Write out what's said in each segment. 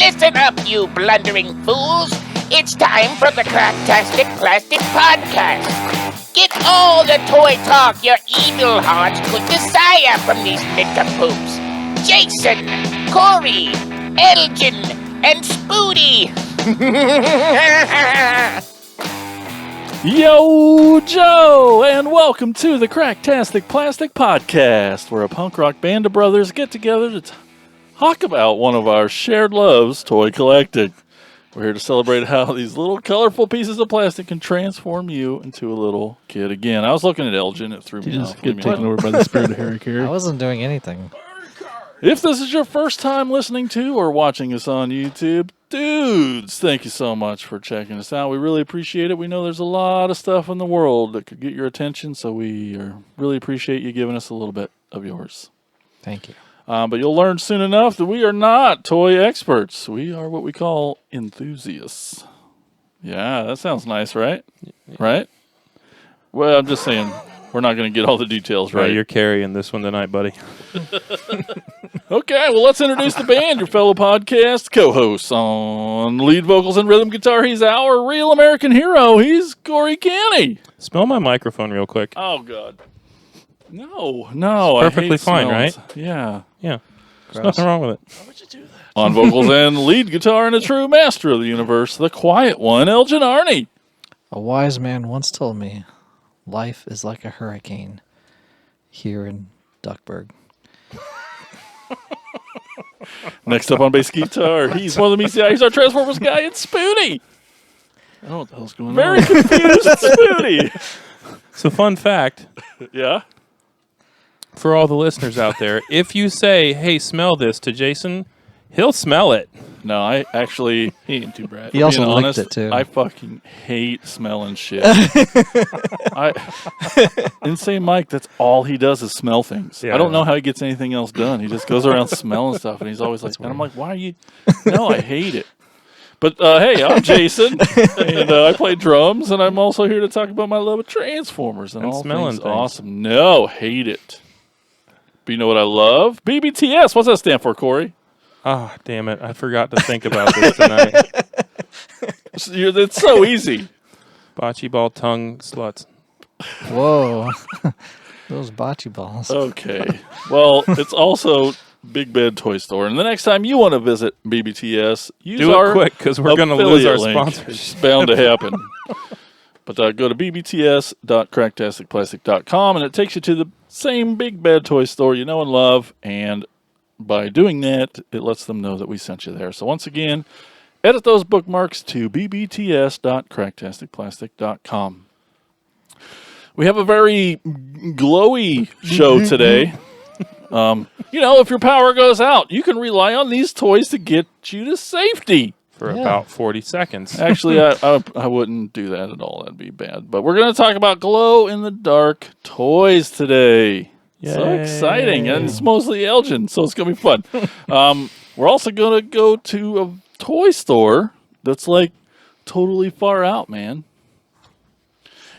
Listen up, you blundering fools. It's time for the Cracktastic Plastic Podcast. Get all the toy talk your evil hearts could desire from these nincompoops. Jason, Corey, Elgin, and Spooty. Yo, Joe, and welcome to the Cracktastic Plastic Podcast, where a punk rock band of brothers get together to talk about one of our shared loves, toy collecting. We're here to celebrate how these little colorful pieces of plastic can transform you into a little kid again. I was looking at Elgin, it threw me off. Get taken over by the spirit of Harry Carey. I wasn't doing anything. If this is your first time listening to or watching us on YouTube, dudes, thank you so much for checking us out. We really appreciate it. We know there's a lot of stuff in the world that could get your attention, so we really appreciate you giving us a little bit of yours. Thank you. But you'll learn soon enough that we are not toy experts. We are what we call enthusiasts. Yeah, that sounds nice, right? Yeah. Right? Well, I'm just saying, we're not going to get all the details right. You're carrying this one tonight, buddy. Okay, well, let's introduce the band, your fellow podcast co-hosts. On lead vocals and rhythm guitar, he's our real American hero. He's Corey Canny. Smell my microphone real quick. Oh, God. No. It's perfectly fine, smells. right? Yeah. Yeah. There's nothing wrong with it. Why would you do that? On vocals and lead guitar and a true master of the universe, the quiet one, Elgin Arney. A wise man once told me, life is like a hurricane here in Duckburg. Next up on bass guitar, he's one of the he's our Transformers guy, it's Spooty. I don't know what the hell's going on. Very confused Spooty. So, fun fact. Yeah? For all the listeners out there, if you say, hey, smell this to Jason, he'll smell it. No, I actually, He ain't too bright. He also being licked honest, it, too. I fucking hate smelling shit. Insane Mike, that's all he does is smell things. Yeah, I don't know how he gets anything else done. He just goes around smelling stuff, and he's always like, and I'm like, why are you? No, I hate it. But hey, I'm Jason, and I play drums, and I'm also here to talk about my love of Transformers and all smelling things awesome. No, hate it. But you know what I love? BBTS. What's that stand for, Corey? Ah, damn it. I forgot to think about this tonight. It's so easy. Bocce ball tongue sluts. Whoa. Those bocce balls. Okay. Well, it's also Big Bad Toy Store. And the next time you want to visit BBTS, use Do our it quick, because we're going to lose our affiliate link. sponsors. It's bound to happen. But go to bbts.cracktasticplastic.com, and it takes you to the same Big Bad Toy Store you know and love. And by doing that, it lets them know that we sent you there. So once again, edit those bookmarks to bbts.cracktasticplastic.com. We have a very glowy show today. If your power goes out, you can rely on these toys to get you to safety. For about 40 seconds. Actually, I wouldn't do that at all. That'd be bad. But we're going to talk about glow-in-the-dark toys today. Yay. So exciting. And it's mostly Elgin, so it's going to be fun. We're also going to go to a toy store that's like totally far out, man.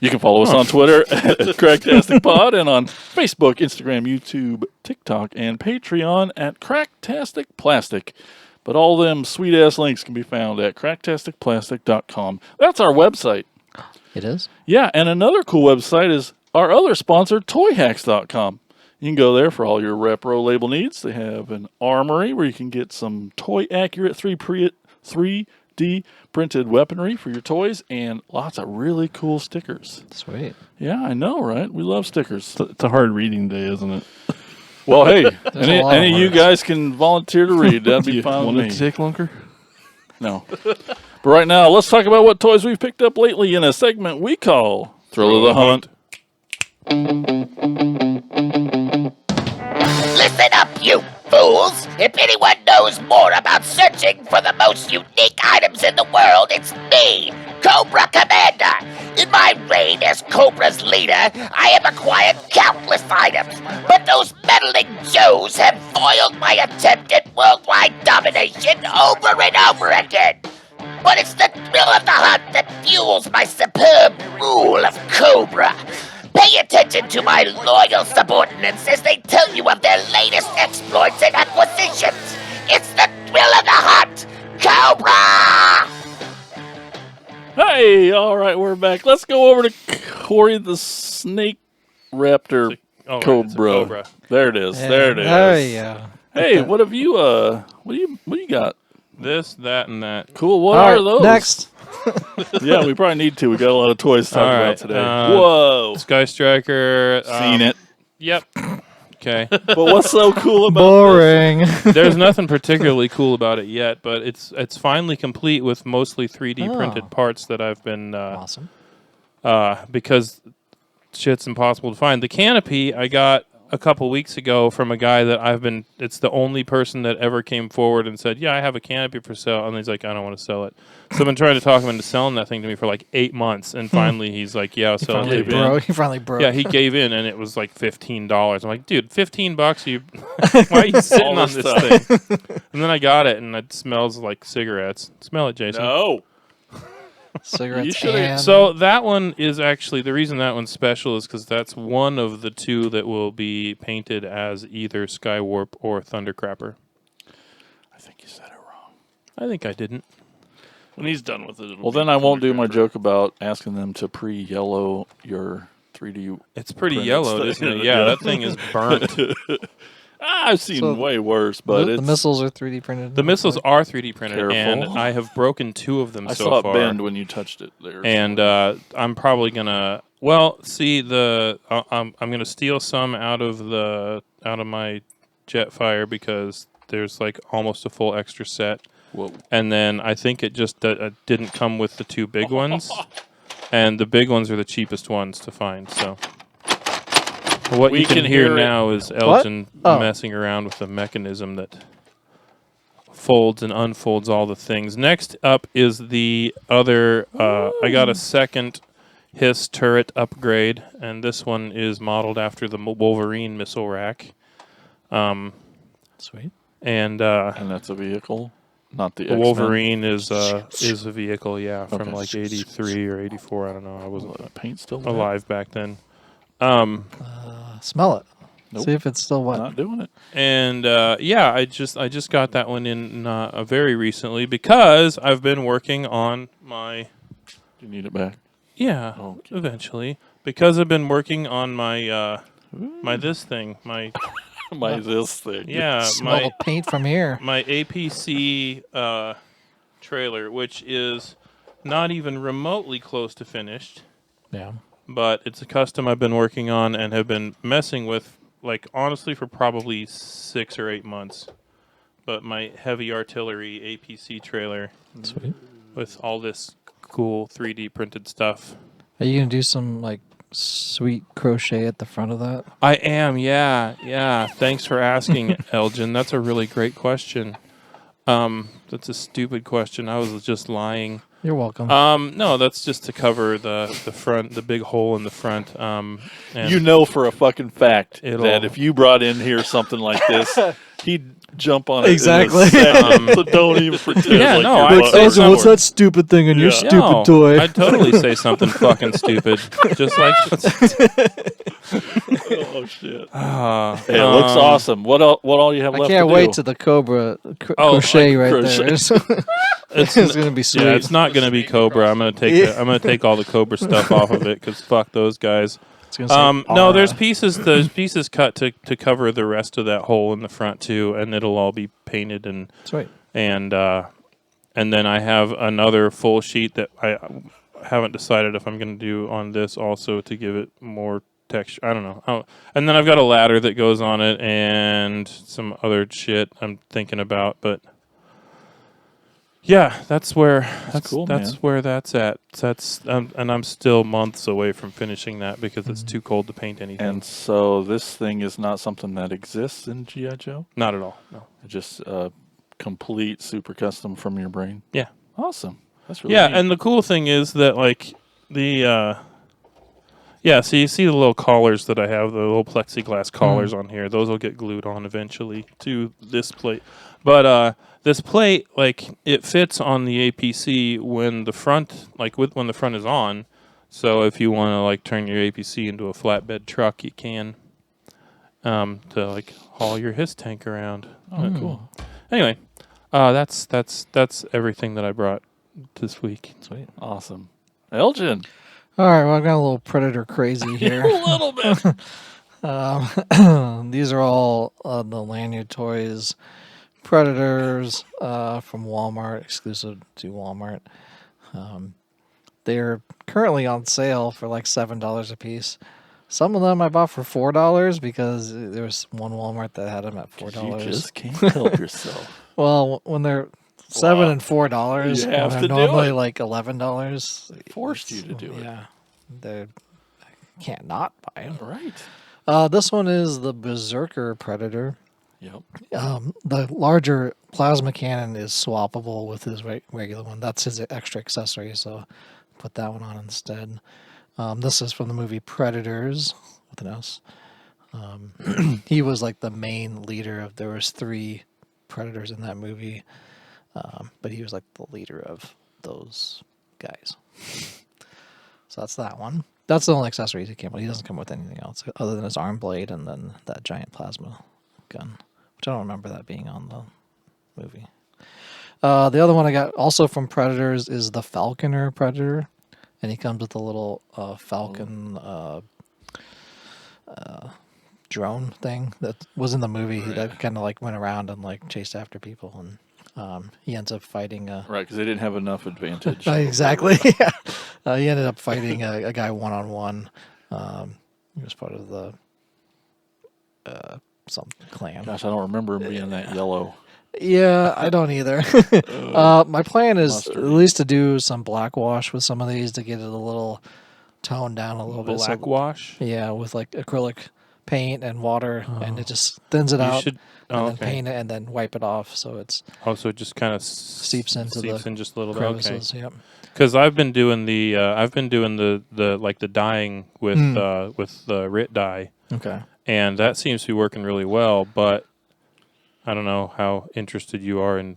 You can follow us on Twitter at CracktasticPod and on Facebook, Instagram, YouTube, TikTok, and Patreon at Cracktastic Plastic. But all them sweet-ass links can be found at cracktasticplastic.com. That's our website. It is? Yeah, and another cool website is our other sponsor, toyhacks.com. You can go there for all your repro label needs. They have an armory where you can get some toy-accurate 3D printed weaponry for your toys and lots of really cool stickers. Sweet. Yeah, I know, right? We love stickers. It's a hard reading day, isn't it? Well, hey, any of you guys can volunteer to read. That'd be fine with me. Want it to take longer? No. But right now, let's talk about what toys we've picked up lately in a segment we call Thrill of the Hunt. Listen up, you fools! If anyone knows more about searching for the most unique items in the world, it's me, Cobra Commander. In my reign as Cobra's leader, I have acquired countless items, but those meddling Joes have foiled my attempt at worldwide domination over and over again. But it's the thrill of the hunt that fuels my superb rule of Cobra. Pay attention to my loyal subordinates as they tell you of their latest exploits and acquisitions. It's the thrill of the hunt. Hey, all right, we're back. Let's go over to Corey the Snake Raptor Oh, right, Cobra. it's a cobra. There it is. Yeah, There it is. There you go. Hey, what have you? What do you got? This, that, and that. Cool. What All are right, those? next. Yeah, we probably need to. We got a lot of toys to talk All about right, today. uh, Whoa. Sky Striker. Seen it. Yep. Okay. But what's so cool about Boring. There's nothing particularly cool about it yet, but it's finally complete with mostly 3D Oh. printed parts that I've been Awesome. because shit's impossible to find. The canopy I got a couple weeks ago from a guy that it's the only person that ever came forward and said, yeah, I have a canopy for sale. And he's like, I don't want to sell it. So I've been trying to talk him into selling that thing to me for like 8 months. And finally he's like, yeah, I'll sell it to you. He finally broke. Yeah, he gave in and it was like $15. I'm like, dude, $15, you why are you sitting All on this this thing? And then I got it and it smells like cigarettes. Smell it, Jason. No. Cigarettes You should've- and... So that one is actually the reason that one's special is because that's one of the two that will be painted as either Skywarp or Thundercrapper. I think you said it wrong. I think I didn't. When he's done with it, Well, then I won't do my joke about asking them to pre-yellow your 3D. It's pretty Printed yellowed, stuff. isn't it? Yeah, that thing is burnt. I've seen So way worse, but the it's, missiles are 3D printed. The missiles are 3D printed, Careful. and I have broken 2 of them I so saw it far. bend when you touched it there. And I'm probably gonna. Well, see I'm gonna steal some out of my Jetfire because there's like almost a full extra set. Whoa. And then I think it just didn't come with the 2 big ones, and the big ones are the cheapest ones to find. So what We you can can hear hear it. now is Elgin Oh. messing around with the mechanism that folds and unfolds all the things. Next up is the other. I got a second Hiss turret upgrade, and this one is modeled after the Wolverine missile rack. Sweet. And And that's a vehicle, not the the X-Men. Wolverine is a vehicle, yeah, from Okay. like 83 or 84. I don't know. I wasn't The paint still wet? alive back then. Smell it. Nope. See if it's still wet. Not doing it. And yeah, I just got that one in very recently because I've been working on my You need it back. okay. Eventually because I've been working on my my this thing my This thing. Smell the paint from here. my APC trailer, which is not even remotely close to finished. Yeah. But it's a custom I've been working on and have been messing with, like, honestly, for probably 6 or 8 months. But my heavy artillery APC trailer Sweet. with all this cool 3D printed stuff. Are you gonna do some like sweet crochet at the front of that? I am, yeah. Thanks for asking, Elgin. That's a really great question. That's a stupid question. I was just lying. You're welcome. No, that's just to cover the front, the big hole in the front. And You know for a fucking fact It'll- that if you brought in here something like this, he'd jump on it. Exactly. In a second. So don't even pretend Yeah, like no, you're I'd butt- say Elgin, something. what's that stupid thing in your Yeah. stupid No, toy? I'd totally say something fucking stupid. Just like Oh shit! Hey, it looks awesome. What all you have I left can't to wait do? to the Cobra Oh, crochet like right crochet. there. It's gonna be sweet. Yeah, it's not gonna be Cobra. I'm gonna take all the Cobra stuff off of it because fuck those guys. It's gonna say No, aura. there's pieces cut to cover the rest of that hole in the front too, and it'll all be painted Sweet. and then I have another full sheet that I haven't decided if I'm gonna do on this also to give it more texture. I don't know. And then I've got a ladder that goes on it and some other shit I'm thinking about, but. Yeah, that's cool, that's man. where that's at. And I'm still months away from finishing that because it's too cold to paint anything. And so this thing is not something that exists in G.I. Joe? Not at all. No. It's just complete super custom from your brain? Yeah. Awesome. That's really Yeah, neat. and the cool thing is that like the so you see the little collars that I have, the little plexiglass collars on here. Those will get glued on eventually to this plate. But this plate, like, it fits on the APC when the front, when the front is on. So if you want to like turn your APC into a flatbed truck, you can to like haul your Hiss tank around. Oh, cool. Anyway, that's everything that I brought this week. Sweet. Awesome. Elgin. All right, well, I've got a little Predator crazy here. A little bit. These are all the Lanyard Toys Predators from Walmart, exclusive to Walmart. They're currently on sale for like $7 a piece. Some of them I bought for $4 because there was one Walmart that had them at $4. You just can't help yourself. Well, when they're $7 and $4, you when have they're to do normally it. like $11, Forced you to do it. Yeah, they can't not buy them. Right. This one is the Berserker Predator. Yep. The larger plasma cannon is swappable with his regular one. That's his extra accessory, so put that one on instead. This is from the movie Predators with an S. He was like the main leader of. There was 3 Predators in that movie, but he was like the leader of those guys. So that's that one. That's the only accessories he came with. He doesn't come with anything else other than his arm blade and then that giant plasma gun, which I don't remember that being on the movie. The other one I got also from Predators is the Falconer Predator, and he comes with a little Falcon drone thing that was in the movie that kind of like went around and like chased after people, and he ends up fighting Right, because they didn't have enough advantage. exactly. Yeah. He ended up fighting a guy one-on-one. He was part of the some clan. Gosh, I don't remember him being that yellow. Yeah, I don't either. My plan is Mustard. at least to do some black wash with some of these to get it a little toned down a little bit. Black wash? Yeah, with like acrylic paint and water, and it just thins it out. Should, and then paint it and then wipe it off so it's so it just kind of seeps in just a little bit. crevices. Okay. Yep. Because I've been doing the like the dyeing with the RIT dye, Okay. and that seems to be working really well. But I don't know how interested you are in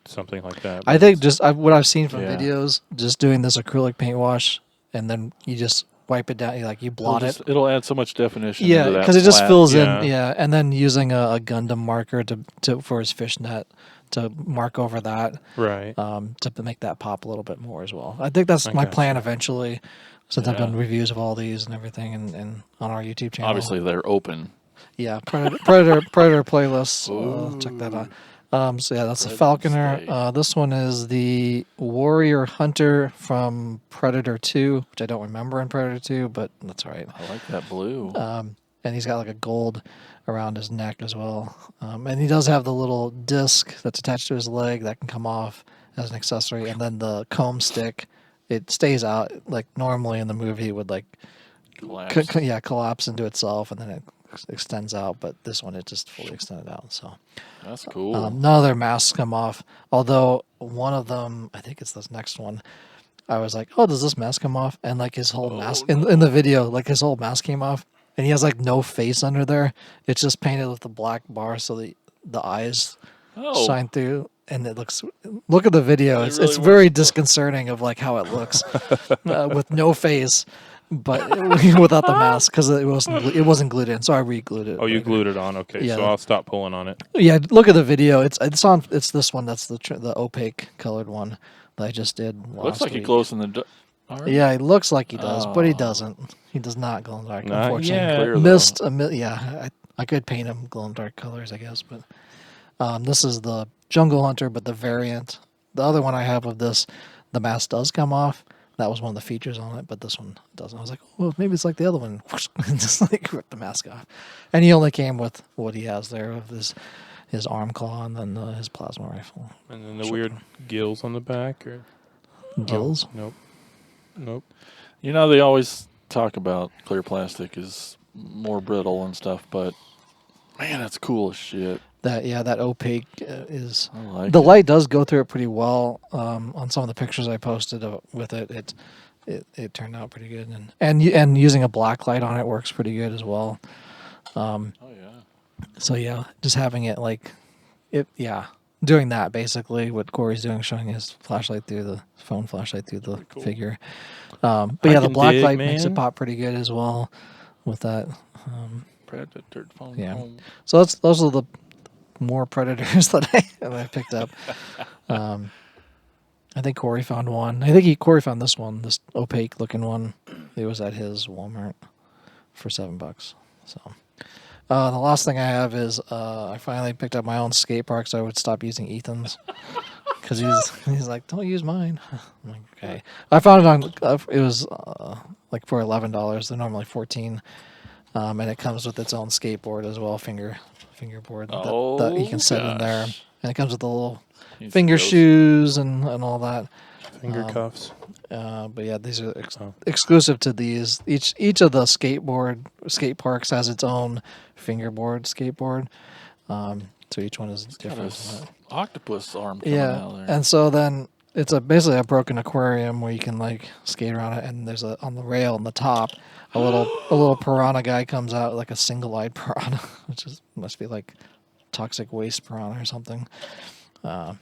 something like that. I think just what I've seen from Yeah. videos, just doing this acrylic paint wash, and then you just wipe it down, you blot it. It'll add so much definition. Yeah, into that because it just flat. fills Yeah. in. Yeah, and then using a Gundam marker to for his fishnet to mark over that, right. to make that pop a little bit more as well. I think that's my gotcha. plan eventually, since I've Yeah. done reviews of all these and everything, and on our YouTube channel. Obviously, they're open. Yeah, Predator playlist. Check that out. So yeah, that's the Falconer. Stay. This one is the Warrior Hunter from Predator 2, which I don't remember in Predator 2, but that's all right. I like that blue. And he's got like a gold around his neck as well. And he does have the little disc that's attached to his leg that can come off as an accessory. And then the comb stick, it stays out. Like normally in the movie, it would like Collapse. collapse into itself, and then it extends out. But this one, it just fully extended out. So That's cool. none of their masks come off. Although one of them, I think it's this next one, I was like, oh, does this mask come off? And like his whole mask in the video, like his whole mask came off, and he has like no face under there. It's just painted with the black bar so the eyes shine through, and it looks. Look at the video. It's really very disconcerting of like how it looks with no face, but without the mask because it wasn't glued in. So I re-glued it. Oh, you later. glued it on. Okay, Yeah. so I'll stop pulling on it. Yeah, look at the video. It's on. It's this one. That's the opaque colored one that I just did. Looks like he week. glows in the dark. Yeah, he looks like he does, but he Oh. doesn't. He does not glow in the dark. Not Unfortunately, yet. Clear, though. missed a yeah. I could paint him glow in dark colors, I guess, but this is the Jungle Hunter, but the variant. The other one I have of this, the mask does come off. That was one of the features on it, but this one doesn't. I was like, well, maybe it's like the other one, just like rip the mask off. And he only came with what he has there of his arm claw and then his plasma rifle. And then the weird gills on the back, or Gills. Oh, nope. You know, they always talk about clear plastic is more brittle and stuff, but man, that's cool as shit. That opaque is. I like The it. light does go through it pretty well. On some of the pictures I posted with it, it turned out pretty good, and using a black light on it works pretty good as well. Oh yeah. So yeah, just having it doing that basically what Corey's doing, showing his flashlight through the phone flashlight through the figure. But yeah, the can black dig, light makes it man. pop pretty good as well with that. Predator phone. Yeah. home. So those are the more Predators that I picked up. I think Corey found one. I think Corey found this one, this opaque looking one. It was at his Walmart for $7. So the last thing I have is I finally picked up my own skate park, so I would stop using Ethan's because he's like, don't use mine. I'm like, okay. I found it on it was like for $11. They're normally $14, and it comes with its own skateboard as well, fingerboard that you can set in there, and it comes with the little finger shoes and all that. Finger cuffs. But yeah, these are exclusive to these. Each of the skate parks has its own fingerboard skateboard. So each one is different. Octopus arm coming out there. And so then it's basically a broken aquarium where you can like skate around it, and there's on the rail on the top a little piranha guy comes out, like a single-eyed piranha, which must be like toxic waste piranha or something. But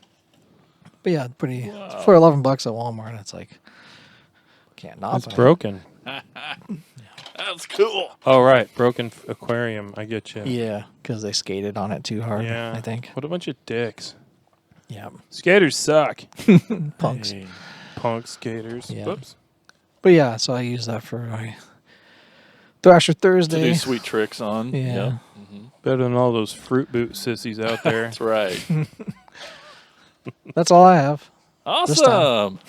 yeah, pretty for $11 at Walmart. It's like can't not. It's broken. That's cool. Oh right, broken aquarium. I get you. Yeah, because they skated on it too hard. Yeah, I think. What a bunch of dicks. Yeah, Skaters suck. punks. Hey. Punk skaters. Yeah. Whoops. But yeah, so I use that for my Thrasher To Thursday. do sweet tricks on. Yeah. Yep. Better than all those fruit boot sissies out there. That's right. That's all I have. Awesome.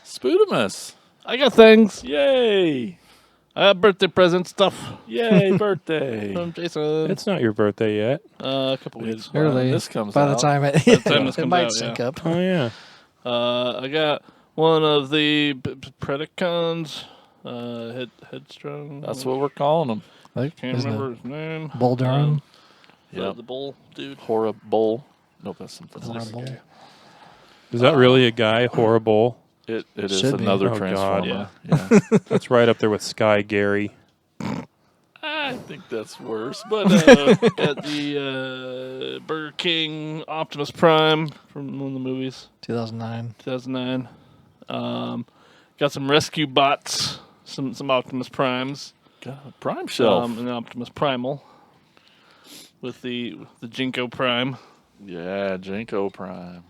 Spudamus. I got things. Yay. I got birthday present stuff Yay, birthday. from Jason. It's not your birthday yet. A couple weeks. Early. This comes By the out. time time this it comes might out, sync yeah. up. Oh yeah. I got one of the Predacons. Headstrong. That's what we're calling them. Like, Can't isn't remember it his name. Bull Durham. Yep. The bull dude. Horrible. Nope, that's something else. Horrible. Is that really a guy? Horrible. It is Should be. another Oh, transformer. God. Yeah. That's right up there with Sky Gary. I think that's worse, but Got the Burger King Optimus Prime from one of the movies, 2009. 2009. Got some rescue bots, some Optimus Primes, God, Prime Shelf. an Optimus Primal with the Jinko Prime. Yeah, Jenko Prime.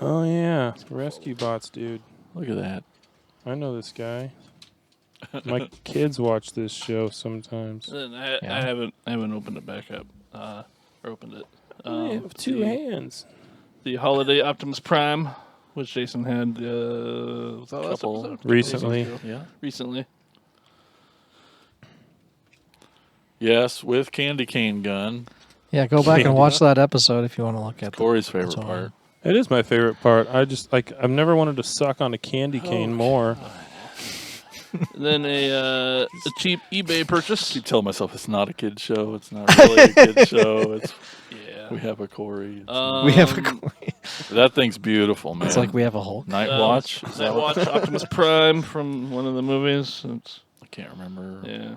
Oh yeah, rescue bots, dude. Look at that. I know this guy. My kids watch this show sometimes. And I Yeah. haven't opened it back up. Or opened it. I have two hands. The Holiday Optimus Prime, which Jason had was that last Couple- episode? Recently. Yeah. Recently. Yes, with candy cane gun. Yeah, go back and watch that episode if you want to look at Corey's favorite That's all. part. It is my favorite part. I've never wanted to suck on a candy cane more. Then a cheap eBay purchase. I keep telling myself it's not a kid show. It's not really a kid show. It's Yeah. we have a Corey. We have a. That thing's beautiful, man. It's like we have a Hulk. Night Watch. Is that Night what? Watch Optimus Prime from one of the movies. I can't remember. Yeah.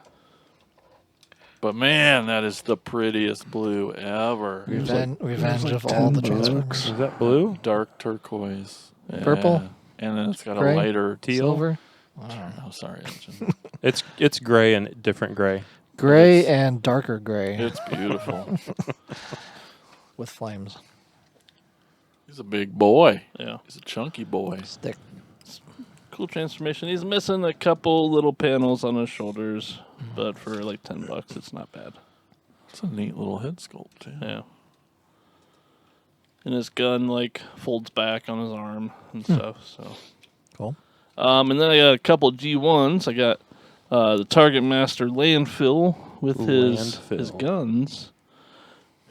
But man, that is the prettiest blue ever. Revenge of all the Transformers. Is that blue? Dark turquoise. Yeah. Purple? And then it's got Gray? a lighter Teal? Silver. Oh, sorry, Elgin. It's gray and different gray. Gray and darker gray It's beautiful. with flames. He's a big boy. Yeah. He's a chunky boy. Stick. Cool transformation. He's missing a couple little panels on his shoulders, but for like $10, it's not bad. It's a neat little head sculpt, too. Yeah. And his gun like folds back on his arm and stuff. So. Cool. And then I got a couple G1s. I got the Target Master Landfill with his Landfill. guns,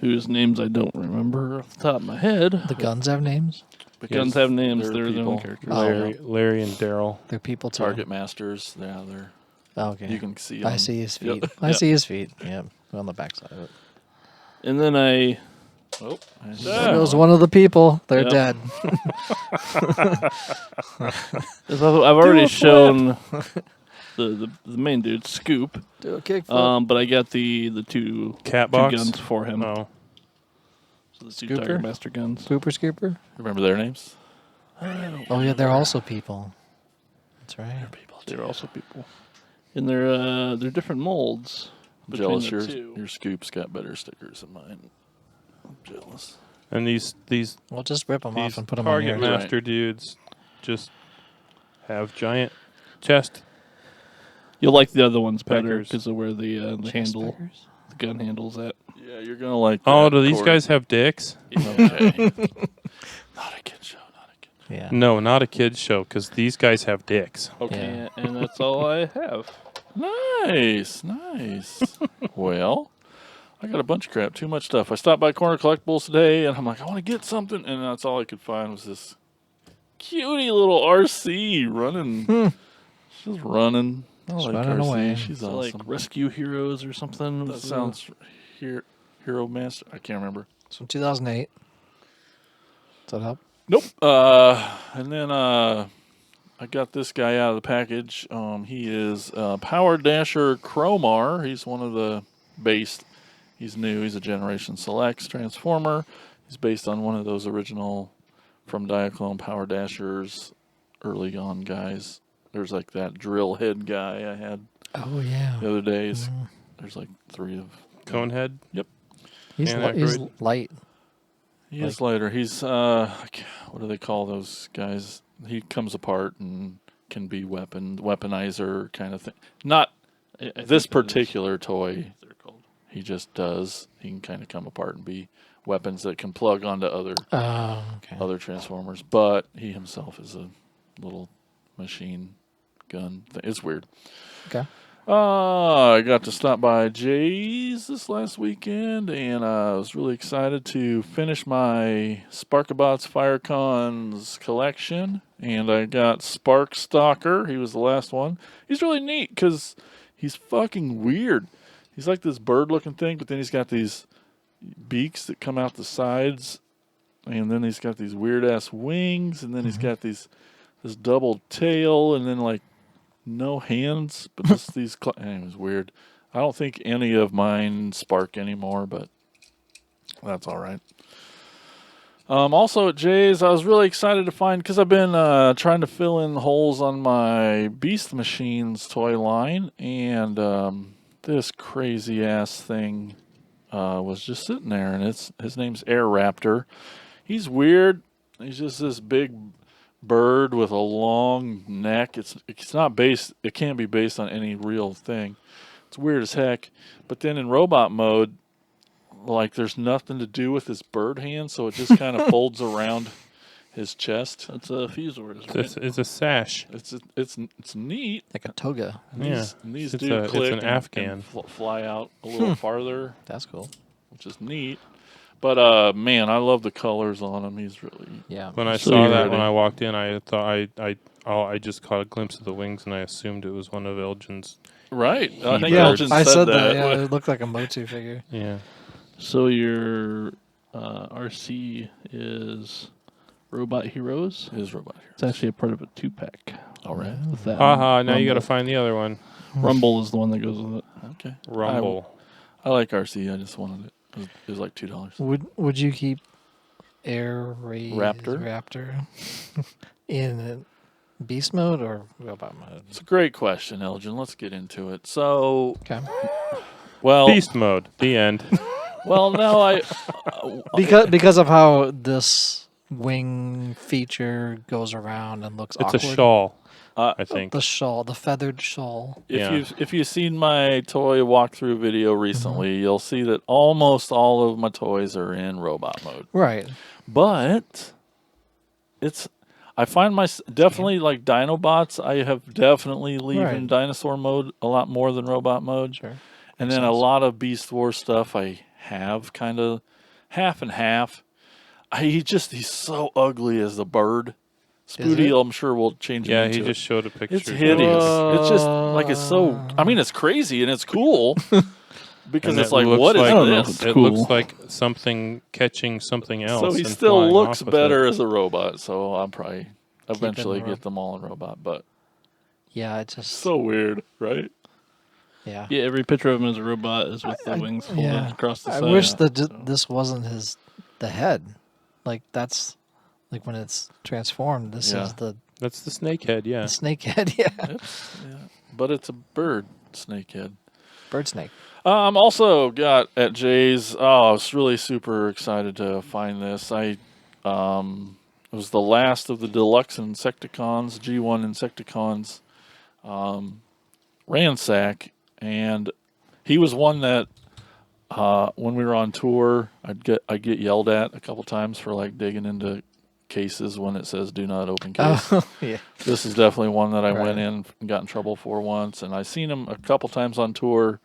whose names I don't remember off the top of my head. The guns have names. The guns have names. they're They're their own people. characters. Larry and Daryl. They're people too. Target Masters. Yeah, they're. Oh, okay. You can see. I them. see his feet. Yep. I see his feet. Yeah, on the backside of it. And then I Oh, I see There that goes one. one of the people. They're Yep. dead. I've already shown the main dude Scoop. Do a kickflip. But I got the two Cat two box. guns for him. Oh, So the two Scooper? Target Master guns. Pooper Scooper. Remember their names? Oh yeah, they're also people. That's right. They're also people. And they're different molds. between Jealous the two. your Scoop's got better stickers than mine. I'm jealous. And these Well, just rip them off these and put them on Target here. Master dudes just have giant chest. You'll like the other ones better Peckers. because of where the handle, Chestpeckers? the gun handle's at. Yeah, you're gonna like. Oh, that, do these Corey. guys have dicks? Okay. Not a kid show. Not a kid. Yeah. No, not a kids show, because these guys have dicks. Okay. Yeah, and that's all I have. Nice, nice. Well, I got a bunch of crap. Too much stuff. I stopped by Corner Collectibles today, and I'm like, I want to get something, and that's all I could find was this cutie little RC running. She's running. I Just like running RC. away. She's So awesome. like Rescue Heroes or something. That sounds Hero Master. I can't remember. It's from 2008. Does that help? Nope. And then I got this guy out of the package. He is Power Dasher Crowmar. He's one of the based. He's new. He's a Generation Selects Transformer. He's based on one of those original from Diaclone Power Dashers early on guys. There's like that drill head guy I had Oh yeah. the other days. There's like 3 of. Conehead? He's Dan he's Aykroyd? light. He is lighter. He's what do they call those guys? He comes apart and can be weaponizer kind of thing. Not I think this that is particular toy. what they're called. He just does. He can kind of come apart and be weapons that can plug onto Oh, okay. other Transformers. But he himself is a little machine gun thing. It's weird. Okay. I got to stop by Jay's this last weekend, and I was really excited to finish my Sparkabots Firecons collection. And I got Spark Stalker. He was the last one. He's really neat because he's fucking weird. He's like this bird-looking thing, but then he's got these beaks that come out the sides, and then he's got these weird-ass wings, and then he's got this double tail, and then like no hands, but just these. Anyways, weird. I don't think any of mine spark anymore, but that's all right. Also at Jay's, I was really excited to find because I've been trying to fill in the holes on my Beast Machines toy line, and this crazy ass thing was just sitting there, and his name's Air Raptor. He's weird. He's just this big bird with a long neck. It's not based. It can't be based on any real thing. It's weird as heck. But then in robot mode, like there's nothing to do with his bird hand, so it just kind of folds around his chest. That's a Fusors, right? It's a sash. It's neat. Like a toga. And Yeah. these It's do a- it's click an and Afghan. fly out a little farther, That's cool. which is neat. But man, I love the colors on him. He's really Yeah. When I So saw you're that ready. when I walked in, I thought I just caught a glimpse of the wings, and I assumed it was one of Elgin's. right. I think Yeah, Elgin I said that. that. Yeah, it looked like a Motu figure. Yeah. So your RC is Robot Heroes. His robot It's actually a part of a 2-pack. All right. With that Haha, now you got to Rumble. find the other one. Rumble is the one that goes with it. Okay. Rumble. I like RC. I just wanted it. It was like $2. Would you keep Raptor? Raptor in beast mode or robot mode? It's a great question, Elgin. Let's get into it. So, Okay. well, Beast mode. The end. well, no, I Because of how this wing feature goes around and looks It's awkward. a shawl, Uh, I think. The shawl, the feathered shawl. Yeah. if you've seen my toy walkthrough video recently, you'll see that almost all of my toys are in robot mode. Right. But I find definitely like Dinobots. I have definitely leaving Right. dinosaur mode a lot more than robot mode. Sure. And Makes then a sense. lot of Beast Wars stuff I have kind of half and half. He's so ugly as the bird. Is Spooty, it? I'm sure will change Yeah, him he into just showed a picture. It's hideous. It's just like it's so. I mean, it's crazy and it's cool because And it's it like, looks what is like- I don't know if this? it's It cool. looks like something catching something else. So he and still flying looks off with it. better as a robot. So I'll probably eventually in get them all in robot. But Yeah, it just so weird, right? yeah. Yeah, every picture of him as a robot is with the wings folded Yeah. across the I side. wish that this wasn't the head. Like that's like when it's transformed. This Yeah. is the That's the snake head, yeah. snake head. Yeah. Yeah, but it's a bird snakehead. Bird snake. Also got at Jay's. Oh, I was really super excited to find this. It was the last of the deluxe Insecticons, G1 Insecticons, ransack, and he was one that when we were on tour, I'd get yelled at a couple times for like digging into cases when it says "Do not open case." Oh, yeah. This is definitely one that I Right. went in and got in trouble for once, and I've seen him a couple times on tour.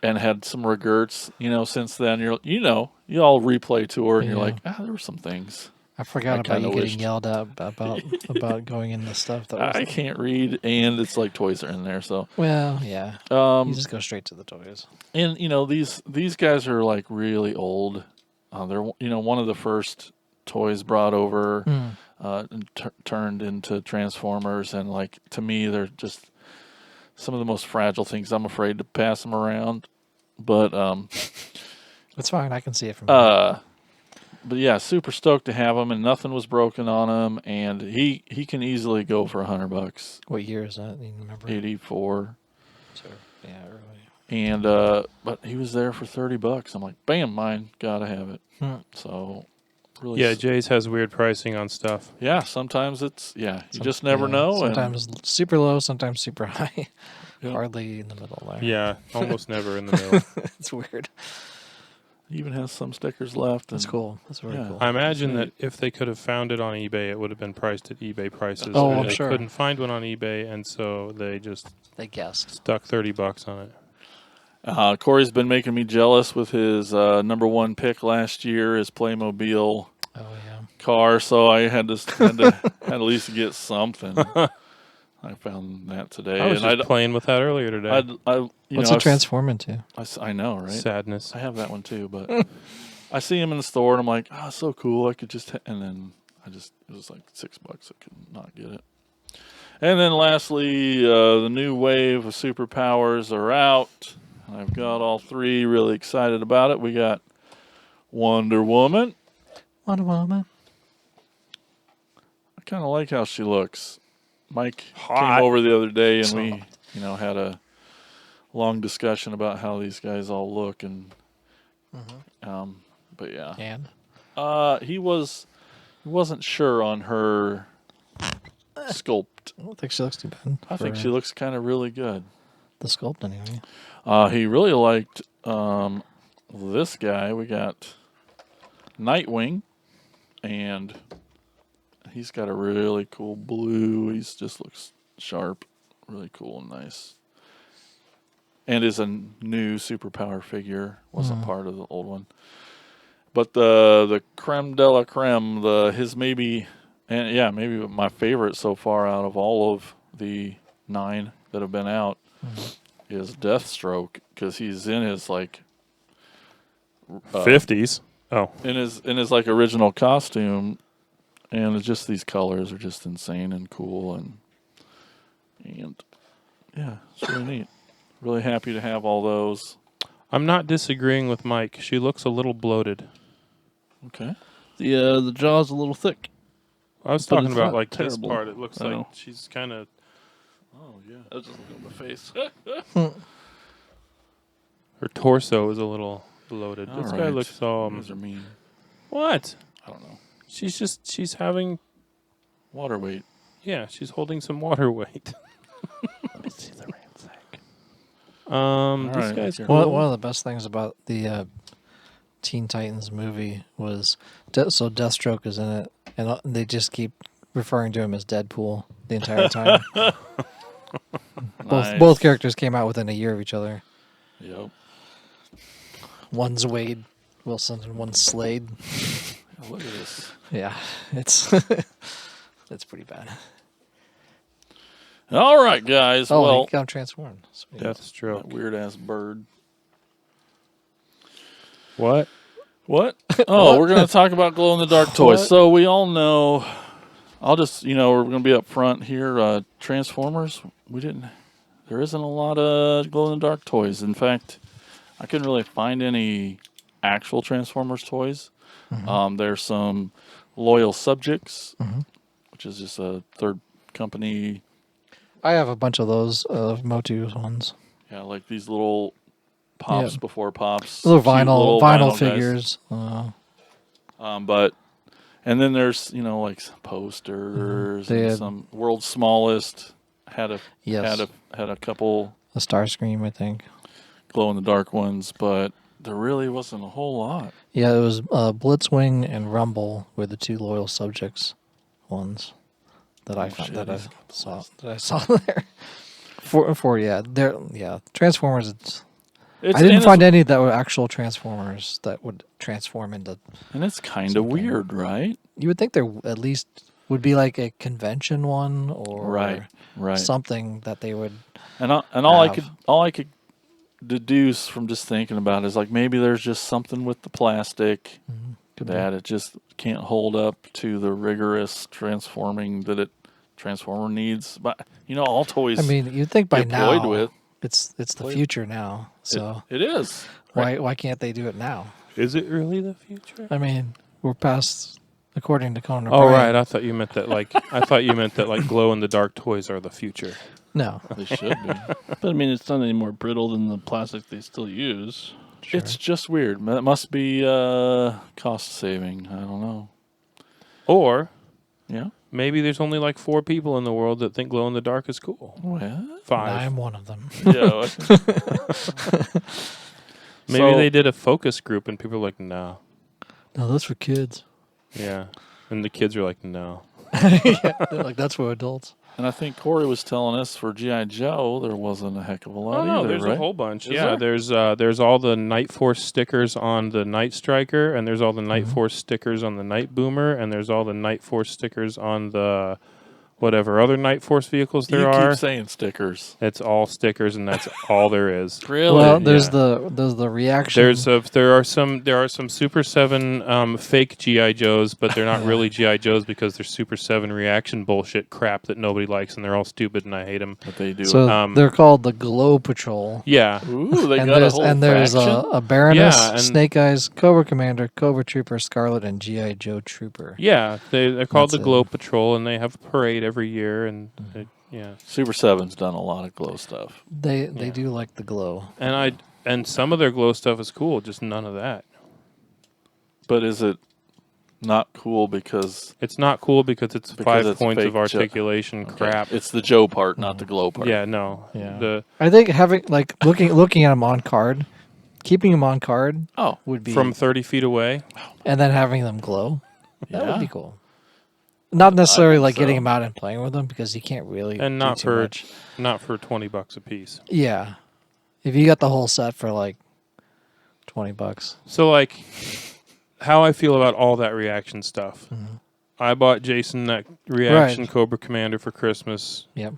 And had some regrets, since then. You all replay tour, and you're Yeah. like, there were some things. I forgot I about you kinda getting wished- yelled at about going into stuff that was. I can't read, and it's like toys are in there. So, Well, yeah. You just go straight to the toys. and these guys are like really old. They're one of the first toys brought over, and turned into Transformers, and like to me, they're just some of the most fragile things. I'm afraid to pass them around, but It's fine. I can see it from here. but yeah, super stoked to have him, and nothing was broken on him, and he can easily go for $100. What year is that? You remember? 84, So, yeah, early. and but he was there for $30. I'm like, bam, mine, gotta have it. So really, Yeah, Jay's has weird pricing on stuff. yeah. Sometimes it's you just never know. Sometimes super low, sometimes super high. Yeah. Hardly in the middle there. Yeah, almost never in the middle. It's weird. and even has some stickers left. That's and- cool. That's very Yeah. cool. I imagine that if they could have found it on eBay, it would have been priced at eBay prices. Oh, and I'm they sure. couldn't find one on eBay, and so they just They guessed. stuck $30 on it. Corey's been making me jealous with his number one pick last year, his Playmobil Oh yeah. car. So I had to at least get something. I found that today, I was and just playing with that earlier today. What's it transform into? I know, right? Sadness. I have that one too, but I see him in the store, and I'm like, so cool. I could just, and then it was like $6. I could not get it. And then lastly, the new wave of superpowers are out. I've got all three. Really excited about it. We got Wonder Woman. Wonder Woman. I kind of like how she looks. Mike Hot. came over the other day, and we, had a long discussion about how these guys all look, and but yeah, And he wasn't sure on her sculpt. I don't think she looks too bad. I think for she looks kind of really good. the sculpt anyway. He really liked this guy. We got Nightwing, and he's got a really cool blue. He's just looks sharp, really cool and nice. And is a new superpower figure. Wasn't part of the old one. But the creme de la creme, maybe my favorite so far out of all of the 9 that have been out is Deathstroke, because he's in his like 50s. Oh. in his like original costume, and it's just these colors are just insane and cool, and yeah, it's really neat. Really happy to have all those. I'm not disagreeing with Mike. She looks a little bloated. Okay. The jaw's a little thick. I was But talking it's about not like terrible. this part. It looks I like know. she's kind of. Oh yeah. I was just looking at my face. Her torso is a little bloated. All This guy right. looks Those are mean. What? I don't know. She's having. Water weight. Yeah, she's holding some water weight. Let me see the ransack. These right, guys. here. Cool. One of the best things about the Teen Titans movie was Deathstroke is in it, and they just keep referring to him as Deadpool the entire time. Nice. Both characters came out within a year of each other. Yep. One's Wade Wilson and one's Slade. Oh, look at this. Yeah, it's it's pretty bad. All right, guys. Oh, well, he got transformed. Sweet. Deathstroke. that weird ass bird. What? What? Oh, we're going to talk about glow in the dark toys. What? So we all know. I'll just, we're going to be up front here. Transformers. There isn't a lot of glow in the dark toys. In fact, I couldn't really find any actual Transformers toys. There's some Loyal Subjects, which is just a third company. I have a bunch of those Motu ones. Yeah, like these little pops Yeah. before pops. Little cute vinyl guys. figures. But and then there's like some posters They and had- some world's smallest had a Yes. had a couple A Starscream, I think. glow in the dark ones, but there really wasn't a whole lot. Yeah, it was Blitzwing and Rumble were the two loyal subjects ones that I found shit, that I he's got the saw list. that I saw there. Transformers. It's, I didn't and find it's, any that were actual Transformers that would transform into. and it's kind of something. weird, right? You would think there at least would be like a convention one or Right. something that they would. And all have. I could deduce from just thinking about it is like maybe there's just something with the plastic Could be. that it just can't hold up to the rigorous transforming that it transformer needs. But all toys I mean, you'd think by get ployed now with. it's the Ployed. future now. So It is. why can't they do it now? Is it really the future? I mean, we're past, according to Conan Oh O'Brien. right, I thought you meant that like glow in the dark toys are the future. No, They should be. But I mean, it's not any more brittle than the plastic they still use. It's just weird. It must be cost saving. I don't know. Or Yeah. maybe there's only like 4 people in the world that think glow in the dark is cool. What? 5. I'm one of them. Yeah. Maybe So- they did a focus group and people are like, no. No, that's for kids. Yeah. And the kids are like, no. Yeah, they're like that's for adults. And I think Corey was telling us for G.I. Joe there wasn't a heck of a lot Oh no, either, there's right? a whole bunch. Is Yeah, there? there's all the Night Force stickers on the Night Striker, and there's all the Night Force stickers on the Night Boomer, and there's all the Night Force stickers on the whatever other Night Force vehicles there you are. keep saying stickers. It's all stickers, and that's all there is. Really? Well, there's Yeah. the reaction. There are some Super 7 fake GI Joes, but they're not really GI Joes because they're Super 7 reaction bullshit crap that nobody likes, and they're all stupid, and I hate them. But they do So- they're called the Glow Patrol. Yeah, it. Ooh, they And got a there's whole there's faction? a Baroness, Yeah, and- Snake Eyes, Cobra Commander, Cobra Trooper, Scarlet, and GI Joe Trooper. yeah, they're called That's the it. Glow Patrol, and they have a parade every year, and yeah, Super 7's done a lot of glow stuff. They Yeah. do like the glow. and some of their glow stuff is cool, just none of that. But is it not cool because It's not cool because it's Because 5 it's points fake of articulation crap. it's the Joe part, not the glow part? Yeah, no. Yeah. I think having looking at them on card, keeping them on card Oh, would be From 30 feet away. and then having them glow. That Yeah. would be cool. Not necessarily think like getting so. them out and playing with them because you can't really And do not too for much. not for $20 a piece. Yeah, if you got the whole set for like $20. So like how I feel about all that reaction stuff. Mm-hmm. I bought Jason that reaction Right. Cobra Commander for Christmas. Yep.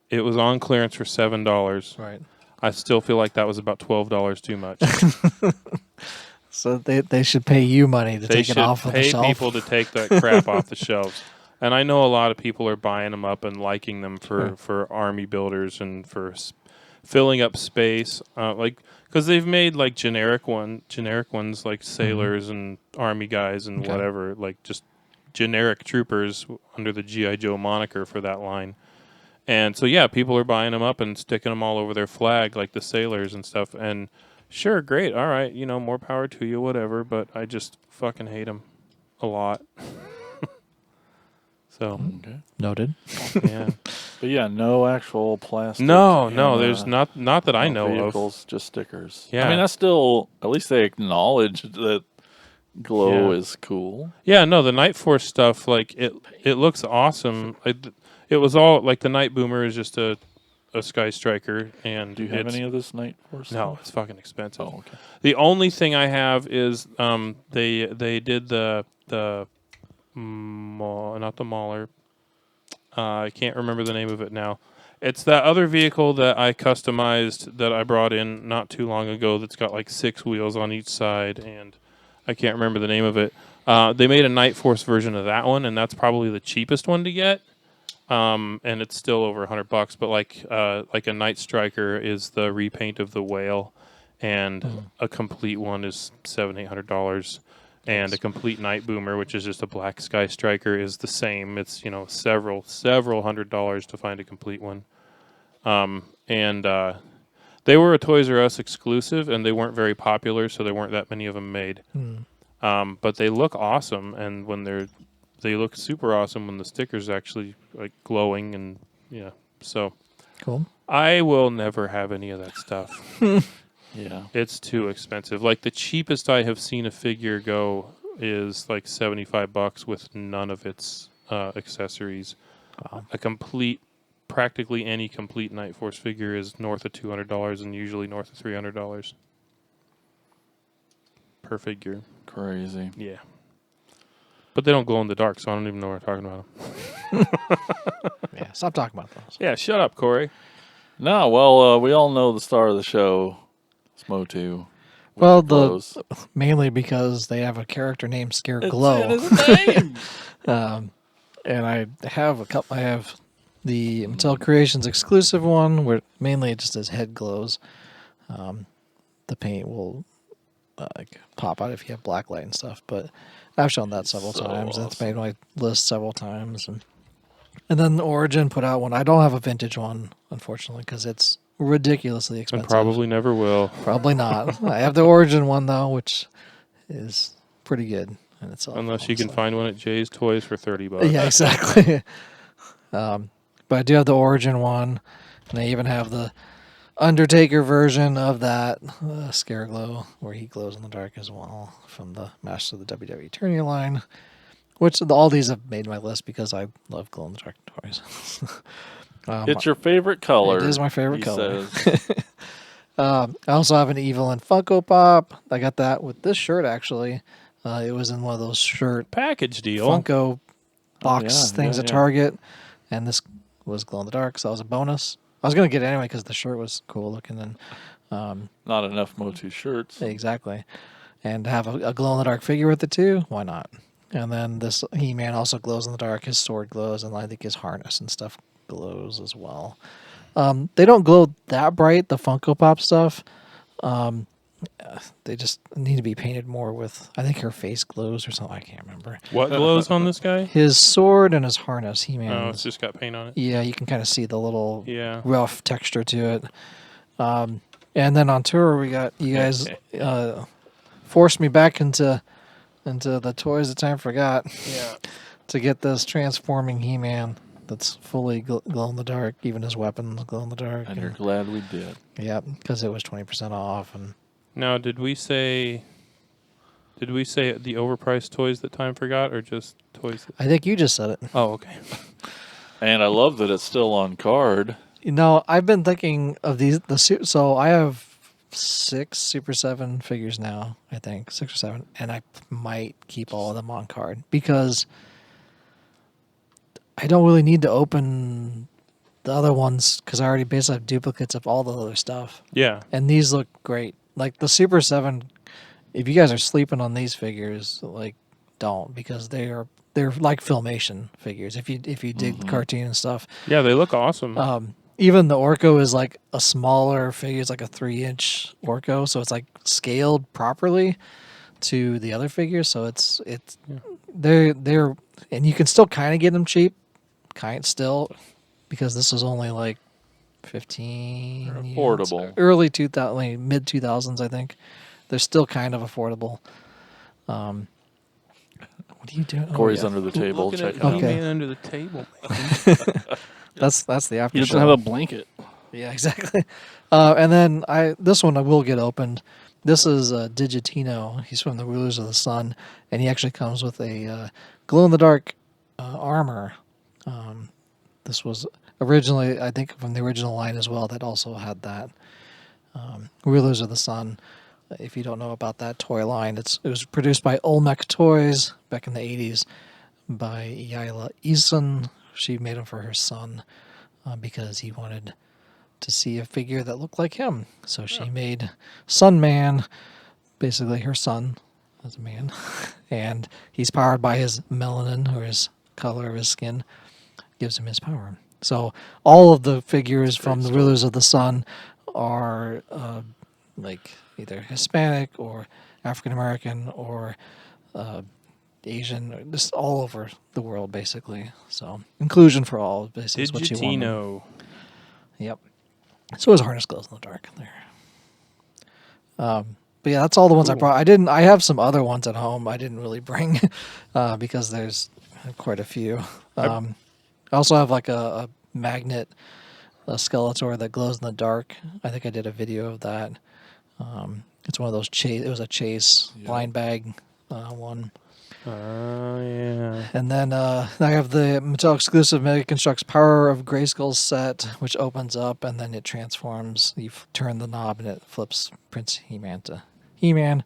It was on clearance for $7. Right. I still feel like that was about $12 too much. So they should pay you money to They take should it off of the pay shelf. people to take that crap off the shelves. And I know a lot of people are buying them up and liking them for army builders and for filling up space, because they've made like generic ones like sailors and army guys and Okay. whatever, like just generic troopers under the GI Joe moniker for that line. And so yeah, people are buying them up and sticking them all over their flag like the sailors and stuff. And sure, great, all right, more power to you, whatever. But I just fucking hate them a lot. So Okay. Noted. yeah, But yeah, no actual plastic. no, and, there's not that I know vehicles, just stickers. Yeah. I mean, that's still, at least they acknowledge that glow Yeah. is cool. Yeah, no, the Night Force stuff, like it looks awesome. It was all like the Night Boomer is just a Sky Striker, and Do you have it's- any of this Night Force No, stuff? it's fucking expensive. Oh, okay. The only thing I have is they did the not the Mauler. I can't remember the name of it now. It's that other vehicle that I customized that I brought in not too long ago. That's got like 6 wheels on each side, and I can't remember the name of it. They made a Night Force version of that one, and that's probably the cheapest one to get. And it's still over $100. But like a Night Striker is the repaint of the Whale, and a complete one is $700-800. And a complete Night Boomer, which is just a black Sky Striker, is the same. It's several $100s to find a complete one. And They were a Toys R Us exclusive, and they weren't very popular, so there weren't that many of them made. But they look awesome, and when they look super awesome when the sticker's actually like glowing, and yeah. So Cool. I will never have any of that stuff. Yeah. It's too expensive. Like the cheapest I have seen a figure go is like $75 with none of its accessories. Wow. Practically any complete Night Force figure is north of $200 and usually north of $300 per figure. Crazy. Yeah. But they don't glow in the dark, so I don't even know what we're talking about. Yeah, stop talking about those. Yeah, shut up, Corey. No, well, we all know the star of the show, Smotu. with Well, the glows. mainly because they have a character named Scare It's Glow. in his name. And I have a couple. I have the Mattel Creations exclusive one, where mainly it just has head glows. The paint will like pop out if you have black light and stuff. But I've shown that several So times. And it's awesome. made my list several times. And then Origin put out one. I don't have a vintage one, unfortunately, because it's ridiculously And expensive. probably never will. Probably not. I have the Origin one though, which is pretty good. And it's Unless you can honestly. find one at Jay's Toys for $30. Yeah, exactly. But I do have the Origin one, and I even have the Undertaker version of that Scare Glow, where he glows in the dark as well, from the Masters of the WWE Eternity line. Which all these have made my list because I love glow in the dark toys. It's your favorite color. It is my favorite he color. says. I also have an Evelyn Funko Pop. I got that with this shirt actually. It was in one of those shirt Package deal. Funko box yeah, things yeah, at yeah. Target, and this was glow in the dark, so that was a bonus. I was gonna get it anyway because the shirt was cool looking, and Not enough Motu shirts. exactly, and to have a glow in the dark figure with it too. Why not? And then this He-Man also glows in the dark. His sword glows, and I think his harness and stuff glows as well. They don't glow that bright, the Funko Pop stuff. They just need to be painted more with, I think her face glows or something. I can't remember. What glows on this guy? His sword and his harness, Oh, He-Man. it's just got paint on it. Yeah, you can kind of see the little Yeah. rough texture to it. And then on tour, we got you guys forced me back into the toys that time forgot. Yeah. To get this transforming He-Man that's fully glow in the dark, even his weapons glow in the dark. And you're glad we did. Yeah, because it was 20% off. And Now, did we say the overpriced toys that time forgot, or just toys? I think you just said it. Oh, okay. And I love that it's still on card. You know, I've been thinking of so I have 6 Super 7 figures now, I think 6 or 7, and I might keep all of them on card because I don't really need to open the other ones because I already basically have duplicates of all the other stuff, Yeah. and these look great. Like the Super 7, if you guys are sleeping on these figures, like don't, because they're like Filmation figures. If you dig the cartoon and stuff. Yeah, they look awesome. Even the Orko is like a smaller figure. It's like a 3-inch Orko, so it's like scaled properly to the other figures. So it's they're and you can still kind of get them cheap, because this was only like 15 They're years- affordable. early 2000, like mid 2000s, I think. They're still kind of affordable. What are you doing? Corey's yeah. under the table. Looking Check at it out. Okay. He-Man under the table. That's the after He doesn't show. have a blanket. Yeah, exactly. And then this one I will get opened. This is Digitino. He's from the Rulers of the Sun, and he actually comes with a glow-in-the-dark armor. This was originally, I think, from the original line as well, that also had that. Rulers of the Sun. If you don't know about that toy line, it was produced by Olmec Toys back in the 80s by Yaila Eason. She made them for her son because he wanted to see a figure that looked like him. So she made Sun Man, basically her son as a man, and he's powered by his melanin, or his color of his skin, gives him his power. So all of the figures from the Rulers of the Sun are like either Hispanic or African American or Asian, or just all over the world, basically. So inclusion for all, basically, is what you want. Digitino. Yep. So his harness glows in the dark there. But yeah, that's all the ones I brought. I have some other ones at home I didn't really bring because there's quite a few. I also have like a magnet, a Skeletor that glows in the dark. I think I did a video of that. It's one of those chase. It was a chase blind bag one. Oh, yeah. And then I have the Mattel exclusive Mega Constructs Power of Grayskull set, which opens up and then it transforms. You turn the knob and it flips Prince He-Man to He-Man.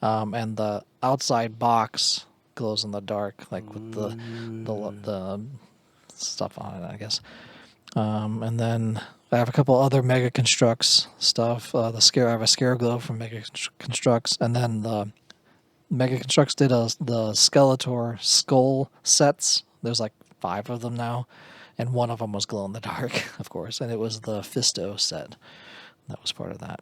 And the outside box glows in the dark, like with the stuff on it, I guess. And then I have a couple other Mega Constructs stuff. I have a Scareglow from Mega Constructs, and then the Mega Constructs did the Skeletor skull sets. There's like 5 of them now, and one of them was glow in the dark, of course, and it was the Fisto set. That was part of that.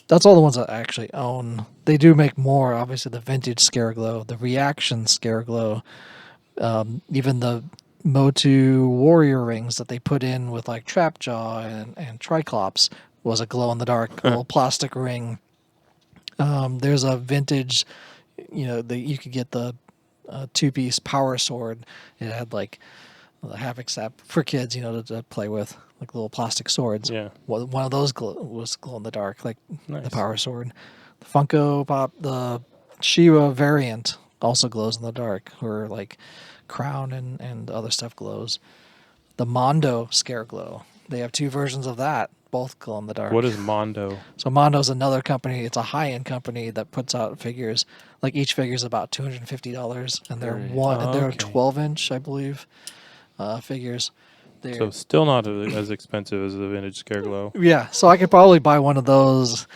That's all the ones I actually own. They do make more, obviously, the vintage Scareglow, the reaction Scareglow, even the Motu warrior rings that they put in with like Trapjaw and Triclops was a glow in the dark little plastic ring. There's a vintage, you could get the 2-piece power sword. It had like the Havoc Sap for kids, to play with, like little plastic swords. Yeah. One of those was glow in the dark, like the Nice. power sword. The Funko Pop, the Shiva variant also glows in the dark, where like crown and other stuff glows. The Mondo Scareglow. They have 2 versions of that, both glow in the dark. What is Mondo? So Mondo's another company. It's a high-end company that puts out figures. Like each figure is about $250, and they're they're 12-inch, I believe, figures. So still not as expensive as the vintage Scareglow. Yeah, so I could probably buy one of those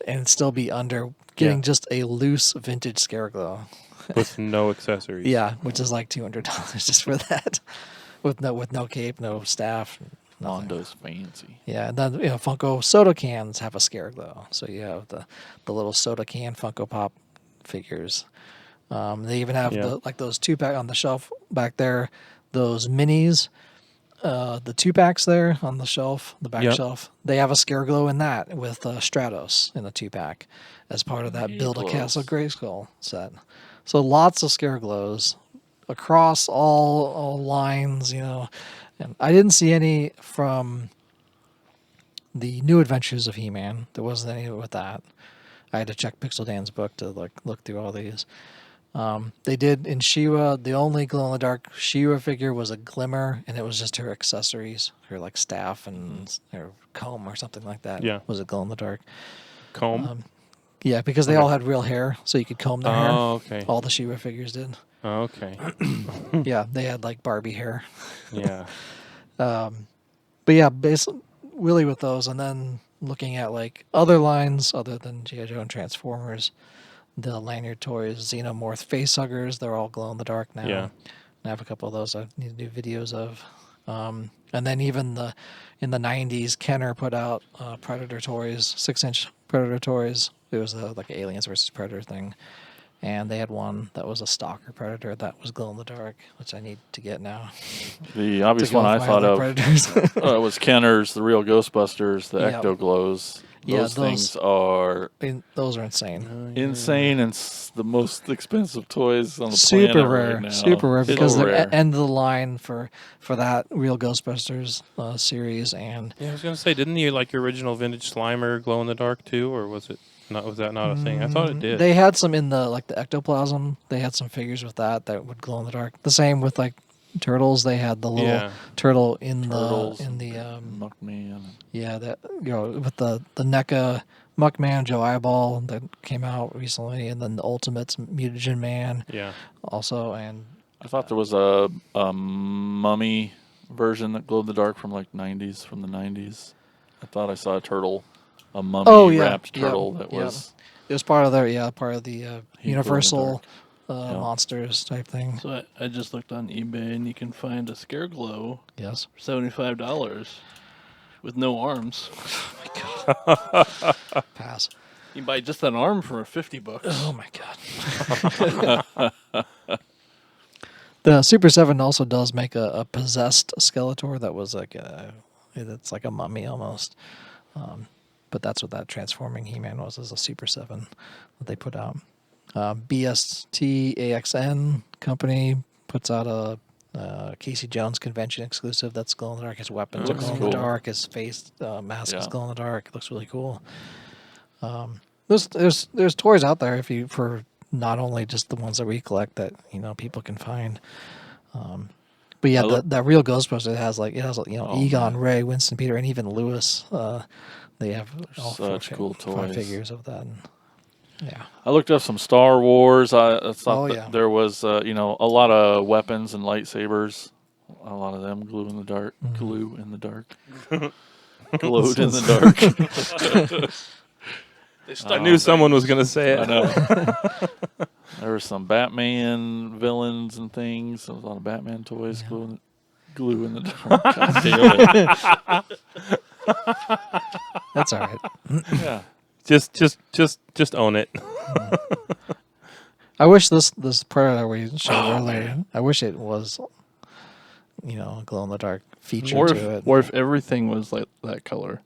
and still be under getting just a loose vintage Scareglow. With no accessories. Yeah, which is like $200 just for that, with no cape, no staff. nothing. Mondo's fancy. Yeah, and then Funko soda cans have a Scareglow, so you have the little soda can Funko Pop figures. They even have those 2-pack on the shelf back there. Those minis, the 2-packs there on the shelf, the back shelf. They have a Scareglow in that with Stratos in a 2-pack as part of that Build a Castle Grayskull set. So lots of Scareglows across all lines, And I didn't see any from the New Adventures of He-Man. There wasn't any with that. I had to check Pixel Dan's book to look through all these. They did in She-Ra. The only glow-in-the-dark She-Ra figure was a Glimmer, and it was just her accessories, her staff and her comb or something like that. Yeah. Was a glow-in-the-dark Comb? Yeah, because they all had real hair, so you could comb their hair. Oh, okay. All the She-Ra figures did. Oh, okay. Yeah, they had Barbie hair. Yeah. But yeah, basically, really with those, and then looking at other lines other than G.I. Joe and Transformers, the Lanyard Toys, Xenomorph Facehuggers, they're all glow in the dark now. Yeah. I have a couple of those I need to do videos of. And then even in the 90s, Kenner put out Predator toys, 6-inch Predator toys. It was like an Aliens versus Predator thing. And they had one that was a Stalker Predator that was glow in the dark, which I need to get now. The obvious one I thought of was Kenner's, the real Ghostbusters, the Ecto Glows. Those things are those are insane. Insane and the most expensive toys on the super planet rare, right now. super rare because So they're rare. end of the line for that real Ghostbusters series. And Yeah, I was gonna say, didn't you your original vintage Slimer glow in the dark too, or was it not? Was that not a thing? I thought it did. They had some in the ectoplasm. They had some figures with that would glow in the dark. The same with turtles. They had the little turtle in Turtles the Muckman. yeah, that with the NECA Muckman Joe Eyeball that came out recently, and then the Ultimates Mutagen Man. Yeah. Also, and I thought there was a mummy version that glowed in the dark from the 90s. I thought I saw a turtle, a mummy wrapped turtle that was. It was part of the Universal Yeah. Monsters type thing. So I just looked on eBay and you can find a Scareglow Yes. for $75 with no arms. Pass. You can buy just an arm for $50. Oh my god. The Super 7 also does make a possessed Skeletor that was It's like a mummy almost. But that's what that transforming He-Man was, is a Super 7 that they put out. BST AXN company puts out a Casey Jones convention exclusive that's glow in the dark. His weapons are Looks glow in cool. the dark. His face mask is Yeah. glow in the dark. It looks really cool. There's toys out there for not only just the ones that we collect that people can find. But yeah, that real Ghostbuster has Egon, Ray, Winston, Peter, and even Lewis. They have all Such cool five toys. figures of that. And, yeah. I looked up some Star Wars. I thought Oh, yeah. there was a lot of weapons and lightsabers. A lot of them glue in the dark. Glue in the dark. Glowed in the dark. I knew someone was going to say it. I know. There were some Batman villains and things. There was a lot of Batman toys glue in the dark. God damn it. That's all right. Yeah. Just own it. I wish this Predator we showed earlier, I wish it was, a glow in the dark feature to it. Or if everything was like that color.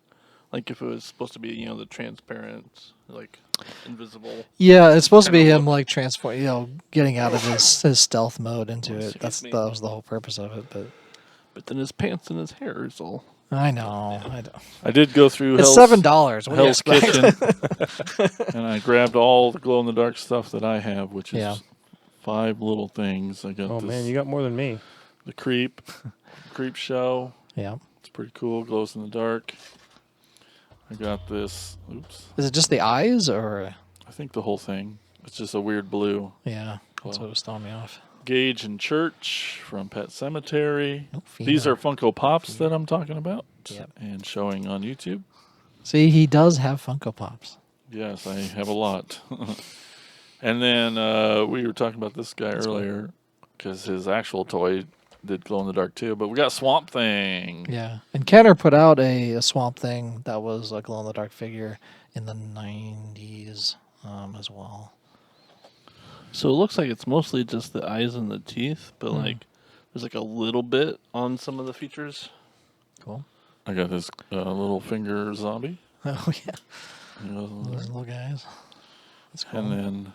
Like if it was supposed to be, the transparent, like invisible. Yeah, it's supposed to be Kinda him like transform, getting out of his stealth mode into it. Excuse me. That was the whole purpose of it. But then his pants and his hair is all. I know. I don't. I did go through It's Hell's $7. What do you Hell's expect? Kitchen, and I grabbed all the glow in the dark stuff that I have, which is Yeah. 5 little things. I got Oh this, man, you got more than me. the creep show. Yeah. It's pretty cool. Glows in the dark. I got this. Oops. Is it just the eyes or? I think the whole thing. It's just a weird blue. Yeah, that's Well. what was throwing me off. Gage and Church from Pet Cemetery. Oh, These Fina. are Funko Pops that I'm talking about Yep. and showing on YouTube. See, he does have Funko Pops. Yes, I have a lot. And then we were talking about this guy earlier because his actual toy did glow in the dark too. But we got Swamp Thing. Yeah, and Kenner put out a Swamp Thing that was a glow in the dark figure in the '90s as well. So it looks like it's mostly just the eyes and the teeth, but like there's like a little bit on some of the features. Cool. I got this little finger zombie. Oh yeah, You know, those little guys. That's cool. and then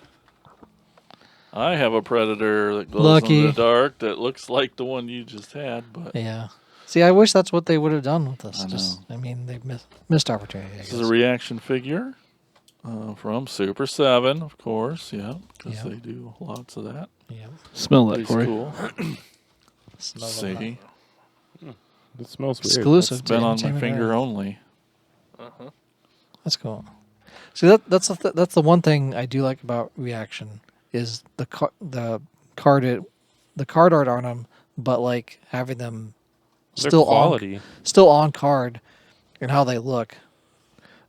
I have a Predator that glows in Lucky. the dark that looks like the one you just had. But Yeah. See, I wish that's what they would have done with this. I know. They missed opportunity. I this guess. is a reaction figure from Super 7, of course. Yeah, because Yeah. they do lots of that. Yeah. Smell that, Pretty Corey. cool. Smell of See, It smells weird. exclusive it's to been on my Entertainment finger Earth. only. That's cool. See, that's the one thing I do like about reaction is the card art on them, but like having them They're still quality. on card and how they look.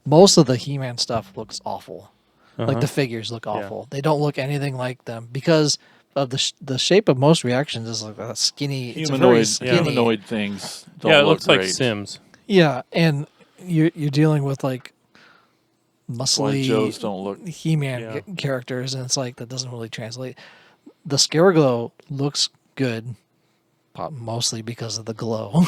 Most of the He-Man stuff looks awful. Like the figures look awful. They don't look anything like them because of the shape of most reactions is like a skinny, it's a very skinny. Humanoid things. Don't Yeah, it look looks like great. Sims. Yeah, and you're dealing with like White muscly Joes don't look. He-Man Yeah. characters, and it's like that doesn't really translate. The Scareglow looks good, mostly because of the glow,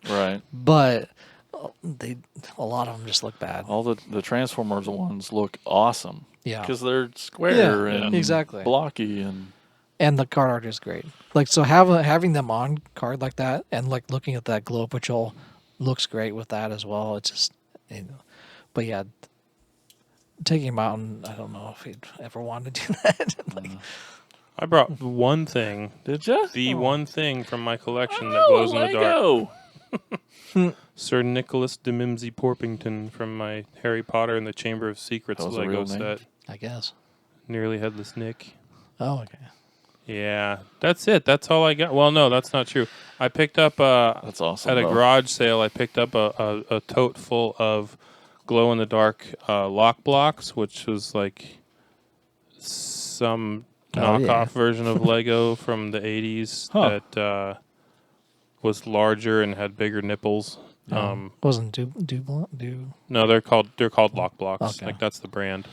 Right. but a lot of them just look bad. All the Transformers ones look awesome. Yeah. Because they're square Yeah, and exactly. blocky and And the card art is great. Like so, having them on card like that, and like looking at that Glow Patrol, looks great with that as well. It's just, but yeah. Taking him out, and I don't know if he'd ever want to do that. Like, I brought one thing. did ya? The one thing from my collection that glows in the dark. Lego. Sir Nicholas de Mimsy Porpington from my Harry Potter and the Chamber of Secrets That was a Lego real name? set. I guess. Nearly Headless Nick. Oh, okay. Yeah, that's it. That's all I got. Well, no, that's not true. I picked up That's awesome. at a though. garage sale. I picked up a tote full of glow in the dark lock blocks, which was like some knockoff yeah. version of Lego from the 80s Huh. that was larger and had bigger nipples. Wasn't do No, they're called lock blocks. Okay. Like that's the brand.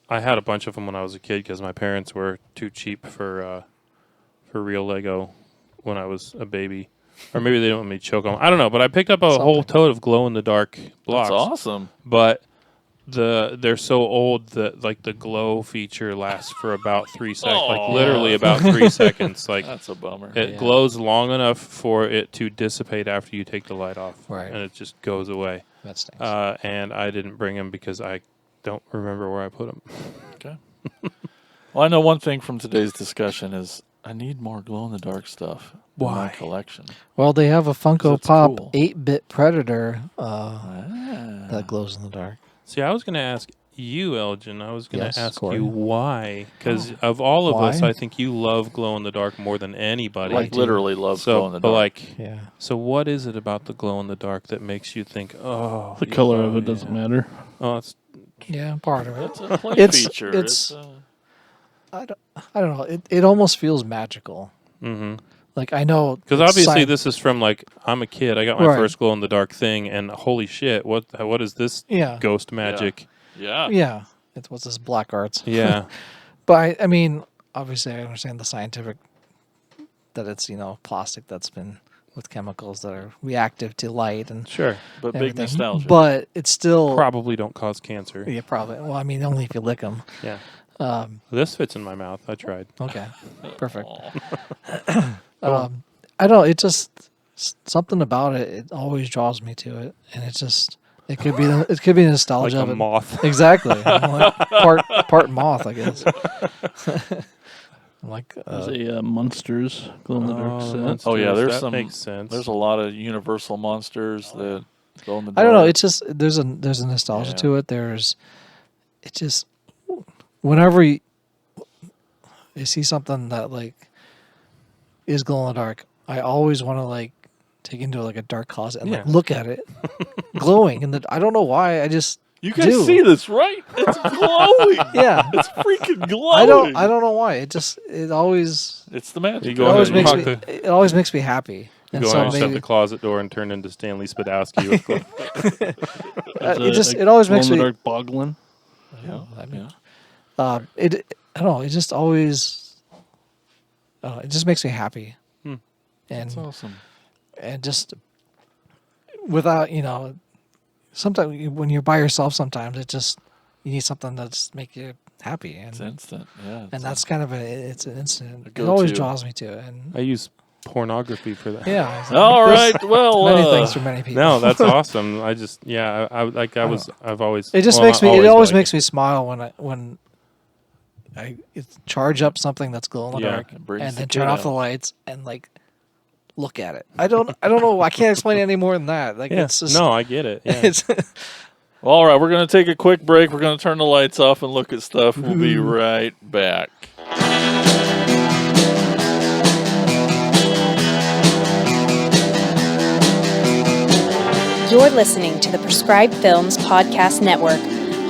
I had a bunch of them when I was a kid because my parents were too cheap for real Lego when I was a baby. Or maybe they don't want me to choke on them. I don't know, but I picked up a whole tote of glow-in-the-dark blocks. That's awesome. But they're so old that like the glow feature lasts for about 3 seconds. Like literally about 3 seconds. Like That's a bummer. it glows long enough for it to dissipate after you take the light off. Right. And it just goes away. That stinks. And I didn't bring them because I don't remember where I put them. Okay. Well, I know one thing from today's discussion is I need more glow-in-the-dark stuff in my collection. Well, they have a Funko That's Pop cool. 8-bit Predator that glows in the dark. See, I was going to ask you, Elgin. I was going to ask Corey. you why. Because of all of us, Why? I think you love glow-in-the-dark more than anybody. Like literally love glow-in-the-dark. But like, Yeah. so what is it about the glow-in-the-dark that makes you think, oh, The color of it doesn't matter. oh, it's Yeah, part of it. It's a play It's- feature. it's- I don't know. It almost feels magical. mm-hmm. Like I know Because it's obviously sci- this is from like I'm a kid. I got my Right. first glow-in-the-dark thing, and holy shit, what is this Yeah. ghost magic? Yeah. Yeah. It's what's this black arts. Yeah. But I mean, obviously I understand the scientific that it's, plastic that's been with chemicals that are reactive to light and Sure. But big everything. nostalgia. But it's still Probably don't cause cancer. yeah, probably. Well, I mean, only if you lick them. Yeah. This fits in my mouth. I tried. Okay. Perfect. Aw. I don't know. It just something about it. It always draws me to it, and it could be Like nostalgia a of it. moth. Exactly. I'm like part moth, I guess. I'm like There's a Munsters glow-in-the-dark set. Oh, yeah, there's that some- makes sense. There's a lot of Universal monsters that glow in the dark. I don't know. It's just there's a nostalgia Yeah. to it. Whenever you see something that like is glow in the dark, I always want to like take into like a dark closet and like Yeah. look at it glowing. And I don't know why. I just You guys do. see this, right? It's glowing. Yeah. It's freaking glowing. I don't know why. It always It's the magic. You it go always ahead makes and me it always makes me happy. You And go so ahead and shut maybe the closet door and turn into Stanley Spadowski. With it always makes me glow-in-the-dark boglin. Yeah. I mean, Yeah. I don't know. It just always it just makes me happy. And That's awesome. and just without sometimes when you're by yourself, sometimes you need something that's make you happy, It's and instant. Yeah. and that's kind of it's an instant. It go-to. always draws me to it, and I use pornography for that. yeah. all right. Well, Many things for many people. No, that's awesome. I just I've always It just well, makes not me. It always but makes me smile when I charge up something that's glow in the Yeah, dark, it brings and the then kid turn off out. the lights and like look at it. I don't know. I can't explain it any more than that. Like Yeah. it's just No, I get it. Yeah. it's Well, all right. We're going to take a quick break. We're going to turn the lights off and look at stuff. We'll be right back. You're listening to the Prescribed Films Podcast Network,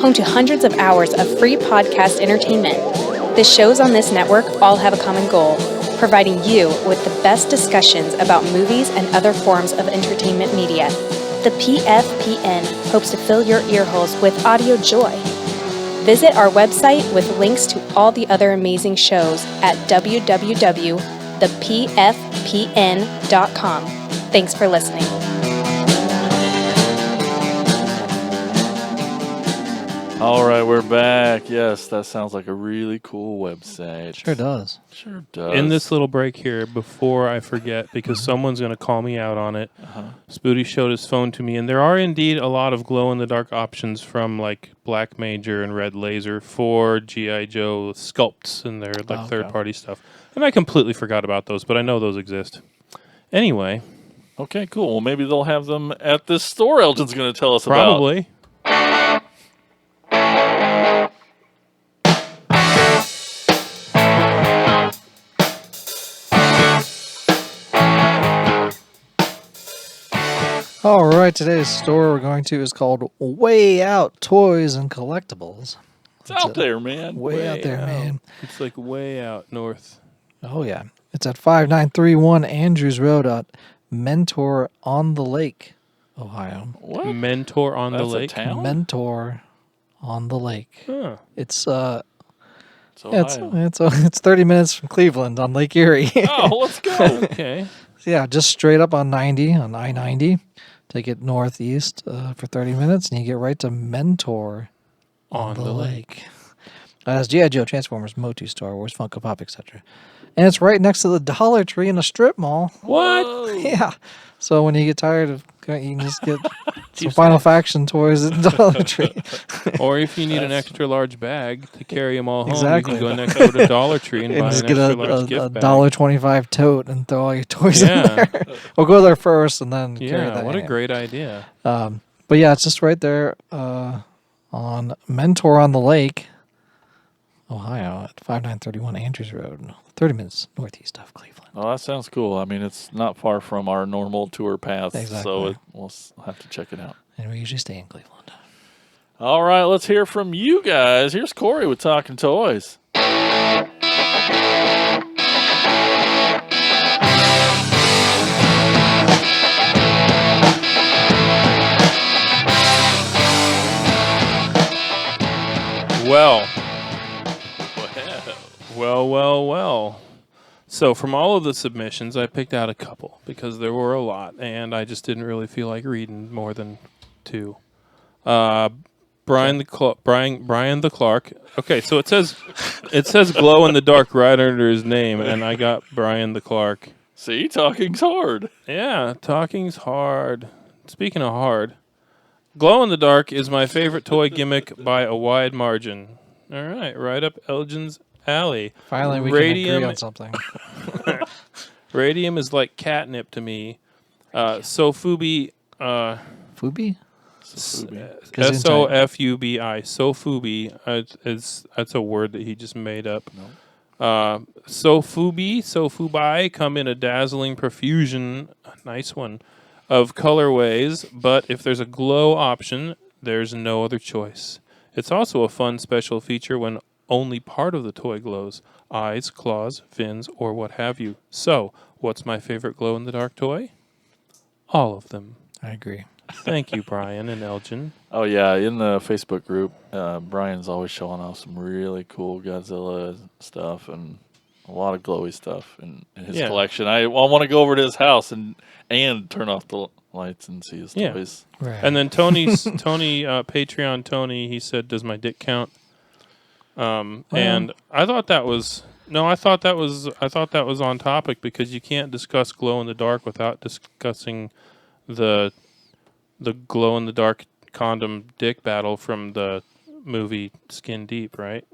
home to hundreds of hours of free podcast entertainment. The shows on this network all have a common goal, providing you with the best discussions about movies and other forms of entertainment media. The PFPN hopes to fill your earholes with audio joy. Visit our website with links to all the other amazing shows at www.thepfpn.com. Thanks for listening. All right. We're back. Yes, that sounds like a really cool website. sure does. Sure does. In this little break here, before I forget, because someone's going to call me out on it, Spooty showed his phone to me, and there are indeed a lot of glow-in-the-dark options from like Black Major and Red Laser for G.I. Joe sculpts and their like okay. third-party stuff. And I completely forgot about those, but I know those exist. Anyway, Okay, cool. Well, maybe they'll have them at this store Elgin's going to tell us about. probably. All right, today's store we're going to is called Wayout Toys and Collectibles. It's out there, man. Way out there, out. man. It's like way out north. Oh yeah, it's at 5931 Andrews Road at Mentor on the Lake, Ohio. What? Mentor on That's the lake. a town? Mentor on the Lake. Huh. It's It's Ohio. it's 30 minutes from Cleveland on Lake Erie. Oh, let's go. Okay. Yeah, just straight up on 90 on I-90. Take it northeast for 30 minutes, and you get right to Mentor On the lake. It has G.I. Joe, Transformers, Motu, Star Wars, Funko Pop, etc. And it's right next to the Dollar Tree in a strip mall. What? Yeah. So when you get tired of going, you can just get some Final Faction toys at Dollar Tree. Or if you need an extra large bag to carry them all home, Exactly. you can go next door to Dollar Tree and, And buy just an get extra large a gift bag. $1.25 tote and throw all your toys Yeah. in there. We'll go there first and then carry Yeah, that. what a in. great idea. But yeah, it's just right there on Mentor on the Lake, Ohio, at 5931 Andrews Road, 30 minutes northeast of Cleveland. Oh, that sounds cool. I mean, it's not far from our normal tour path, so Exactly. we'll have to check it out. And we usually stay in Cleveland. All right, let's hear from you guys. Here's Corey with Talking Toys. Well. So from all of the submissions, I picked out a couple because there were a lot, and I just didn't really feel like reading more than two. Brian the Clark. Okay, so it says glow in the dark right under his name, and I got Brian the Clark. See, talking's hard. Yeah, talking's hard. Speaking of hard, glow in the dark is my favorite toy gimmick by a wide margin. All right up Elgin's alley. Finally, we can agree on something. Radium is like catnip to me. Sofubi. Fubi? Sofubi. Sofubi. That's a word that he just made up. No. Sofubi come in a dazzling profusion, a nice one, of colorways, but if there's a glow option, there's no other choice. It's also a fun special feature when only part of the toy glows, eyes, claws, fins, or what have you. So, what's my favorite glow-in-the-dark toy? All of them. I agree. Thank you, Brian and Elgin. Oh, yeah, in the Facebook group, Brian's always showing off some really cool Godzilla stuff and a lot of glowy stuff in his collection. I want to go over to his house and turn off the lights and see his toys. Right. And then Tony, Patreon Tony, he said, "Does my dick count?" And I thought that was on topic because you can't discuss glow in the dark without discussing the glow in the dark condom dick battle from the movie Skin Deep, right?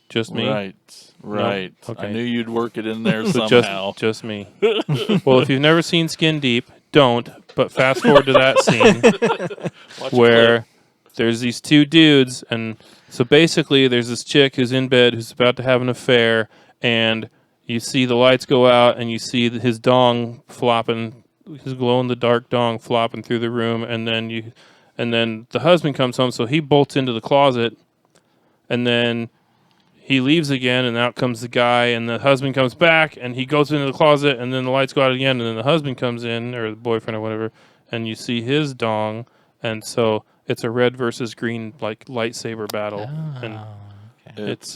Just me? Right. No? Okay. I knew you'd work it in there So somehow. just me. Well, if you've never seen Skin Deep, don't. But fast forward to that scene where there's these two dudes, and so basically there's this chick who's in bed who's about to have an affair, and you see the lights go out, and you see his dong flopping, his glow-in-the-dark dong flopping through the room, and then the husband comes home, so he bolts into the closet, and then he leaves again, and out comes the guy, and the husband comes back, and he goes into the closet, and then the lights go out again, and then the husband comes in, or the boyfriend or whatever, and you see his dong, and so it's a red versus green like lightsaber battle, and it's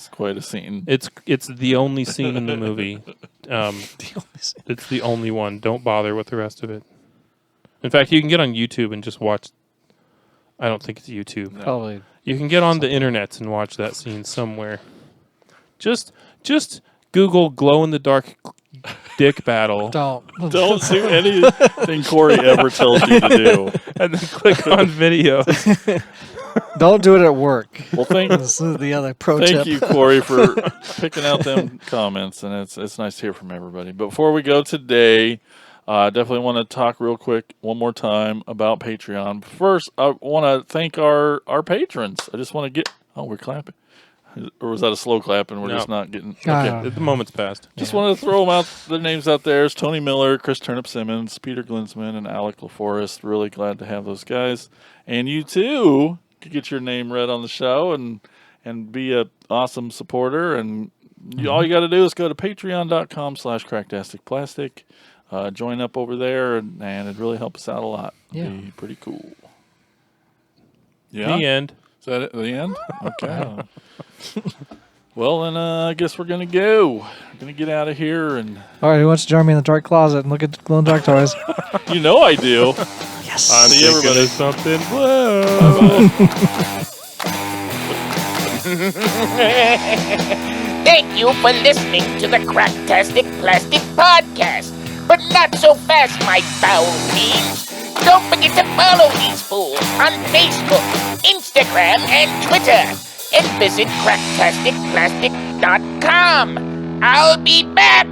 quite a scene. It's the only scene in the movie. It's the only one. Don't bother with the rest of it. In fact, you can get on YouTube and just watch. I don't think it's YouTube. No. Probably. You can get on the internets and watch that scene somewhere. Just Google glow in the dark dick battle Don't do anything Corey ever tells you to do. and then click on video. Don't do it at work. Well, This is the other pro tip. thank you, Corey, for picking out them comments, and it's nice to hear from everybody. But before we go today, I definitely want to talk real quick one more time about Patreon. First, I want to thank our patrons. I just want to get... Oh, we're clapping. Or was that a slow clap and we're No. just not getting... Ah. The moment's passed. Just wanted to throw them out, their names out there. It's Tony Miller, Chris Turnip-Simmons, Peter Glinsman, and Alec LaForest. Really glad to have those guys. And you, too, could get your name read on the show and be an awesome supporter. And all you got to do is go to patreon.com/cracktasticplastic. Join up over there, and it really helps us out a lot. Yeah. It'd be pretty cool. Yeah? The end. Is that it, the end? Okay. Well, then I guess we're gonna go. We're gonna get out of here, and All right, who wants to join me in the dark closet and look at glow in the dark toys? you know I do. Yes. I'm See thinking everybody. of something blue. Thank you for listening to the Cracktastic Plastic Podcast. But not so fast, my foul fiends. Don't forget to follow these fools on Facebook, Instagram, and Twitter. And visit cracktasticplastic.com. I'll be back.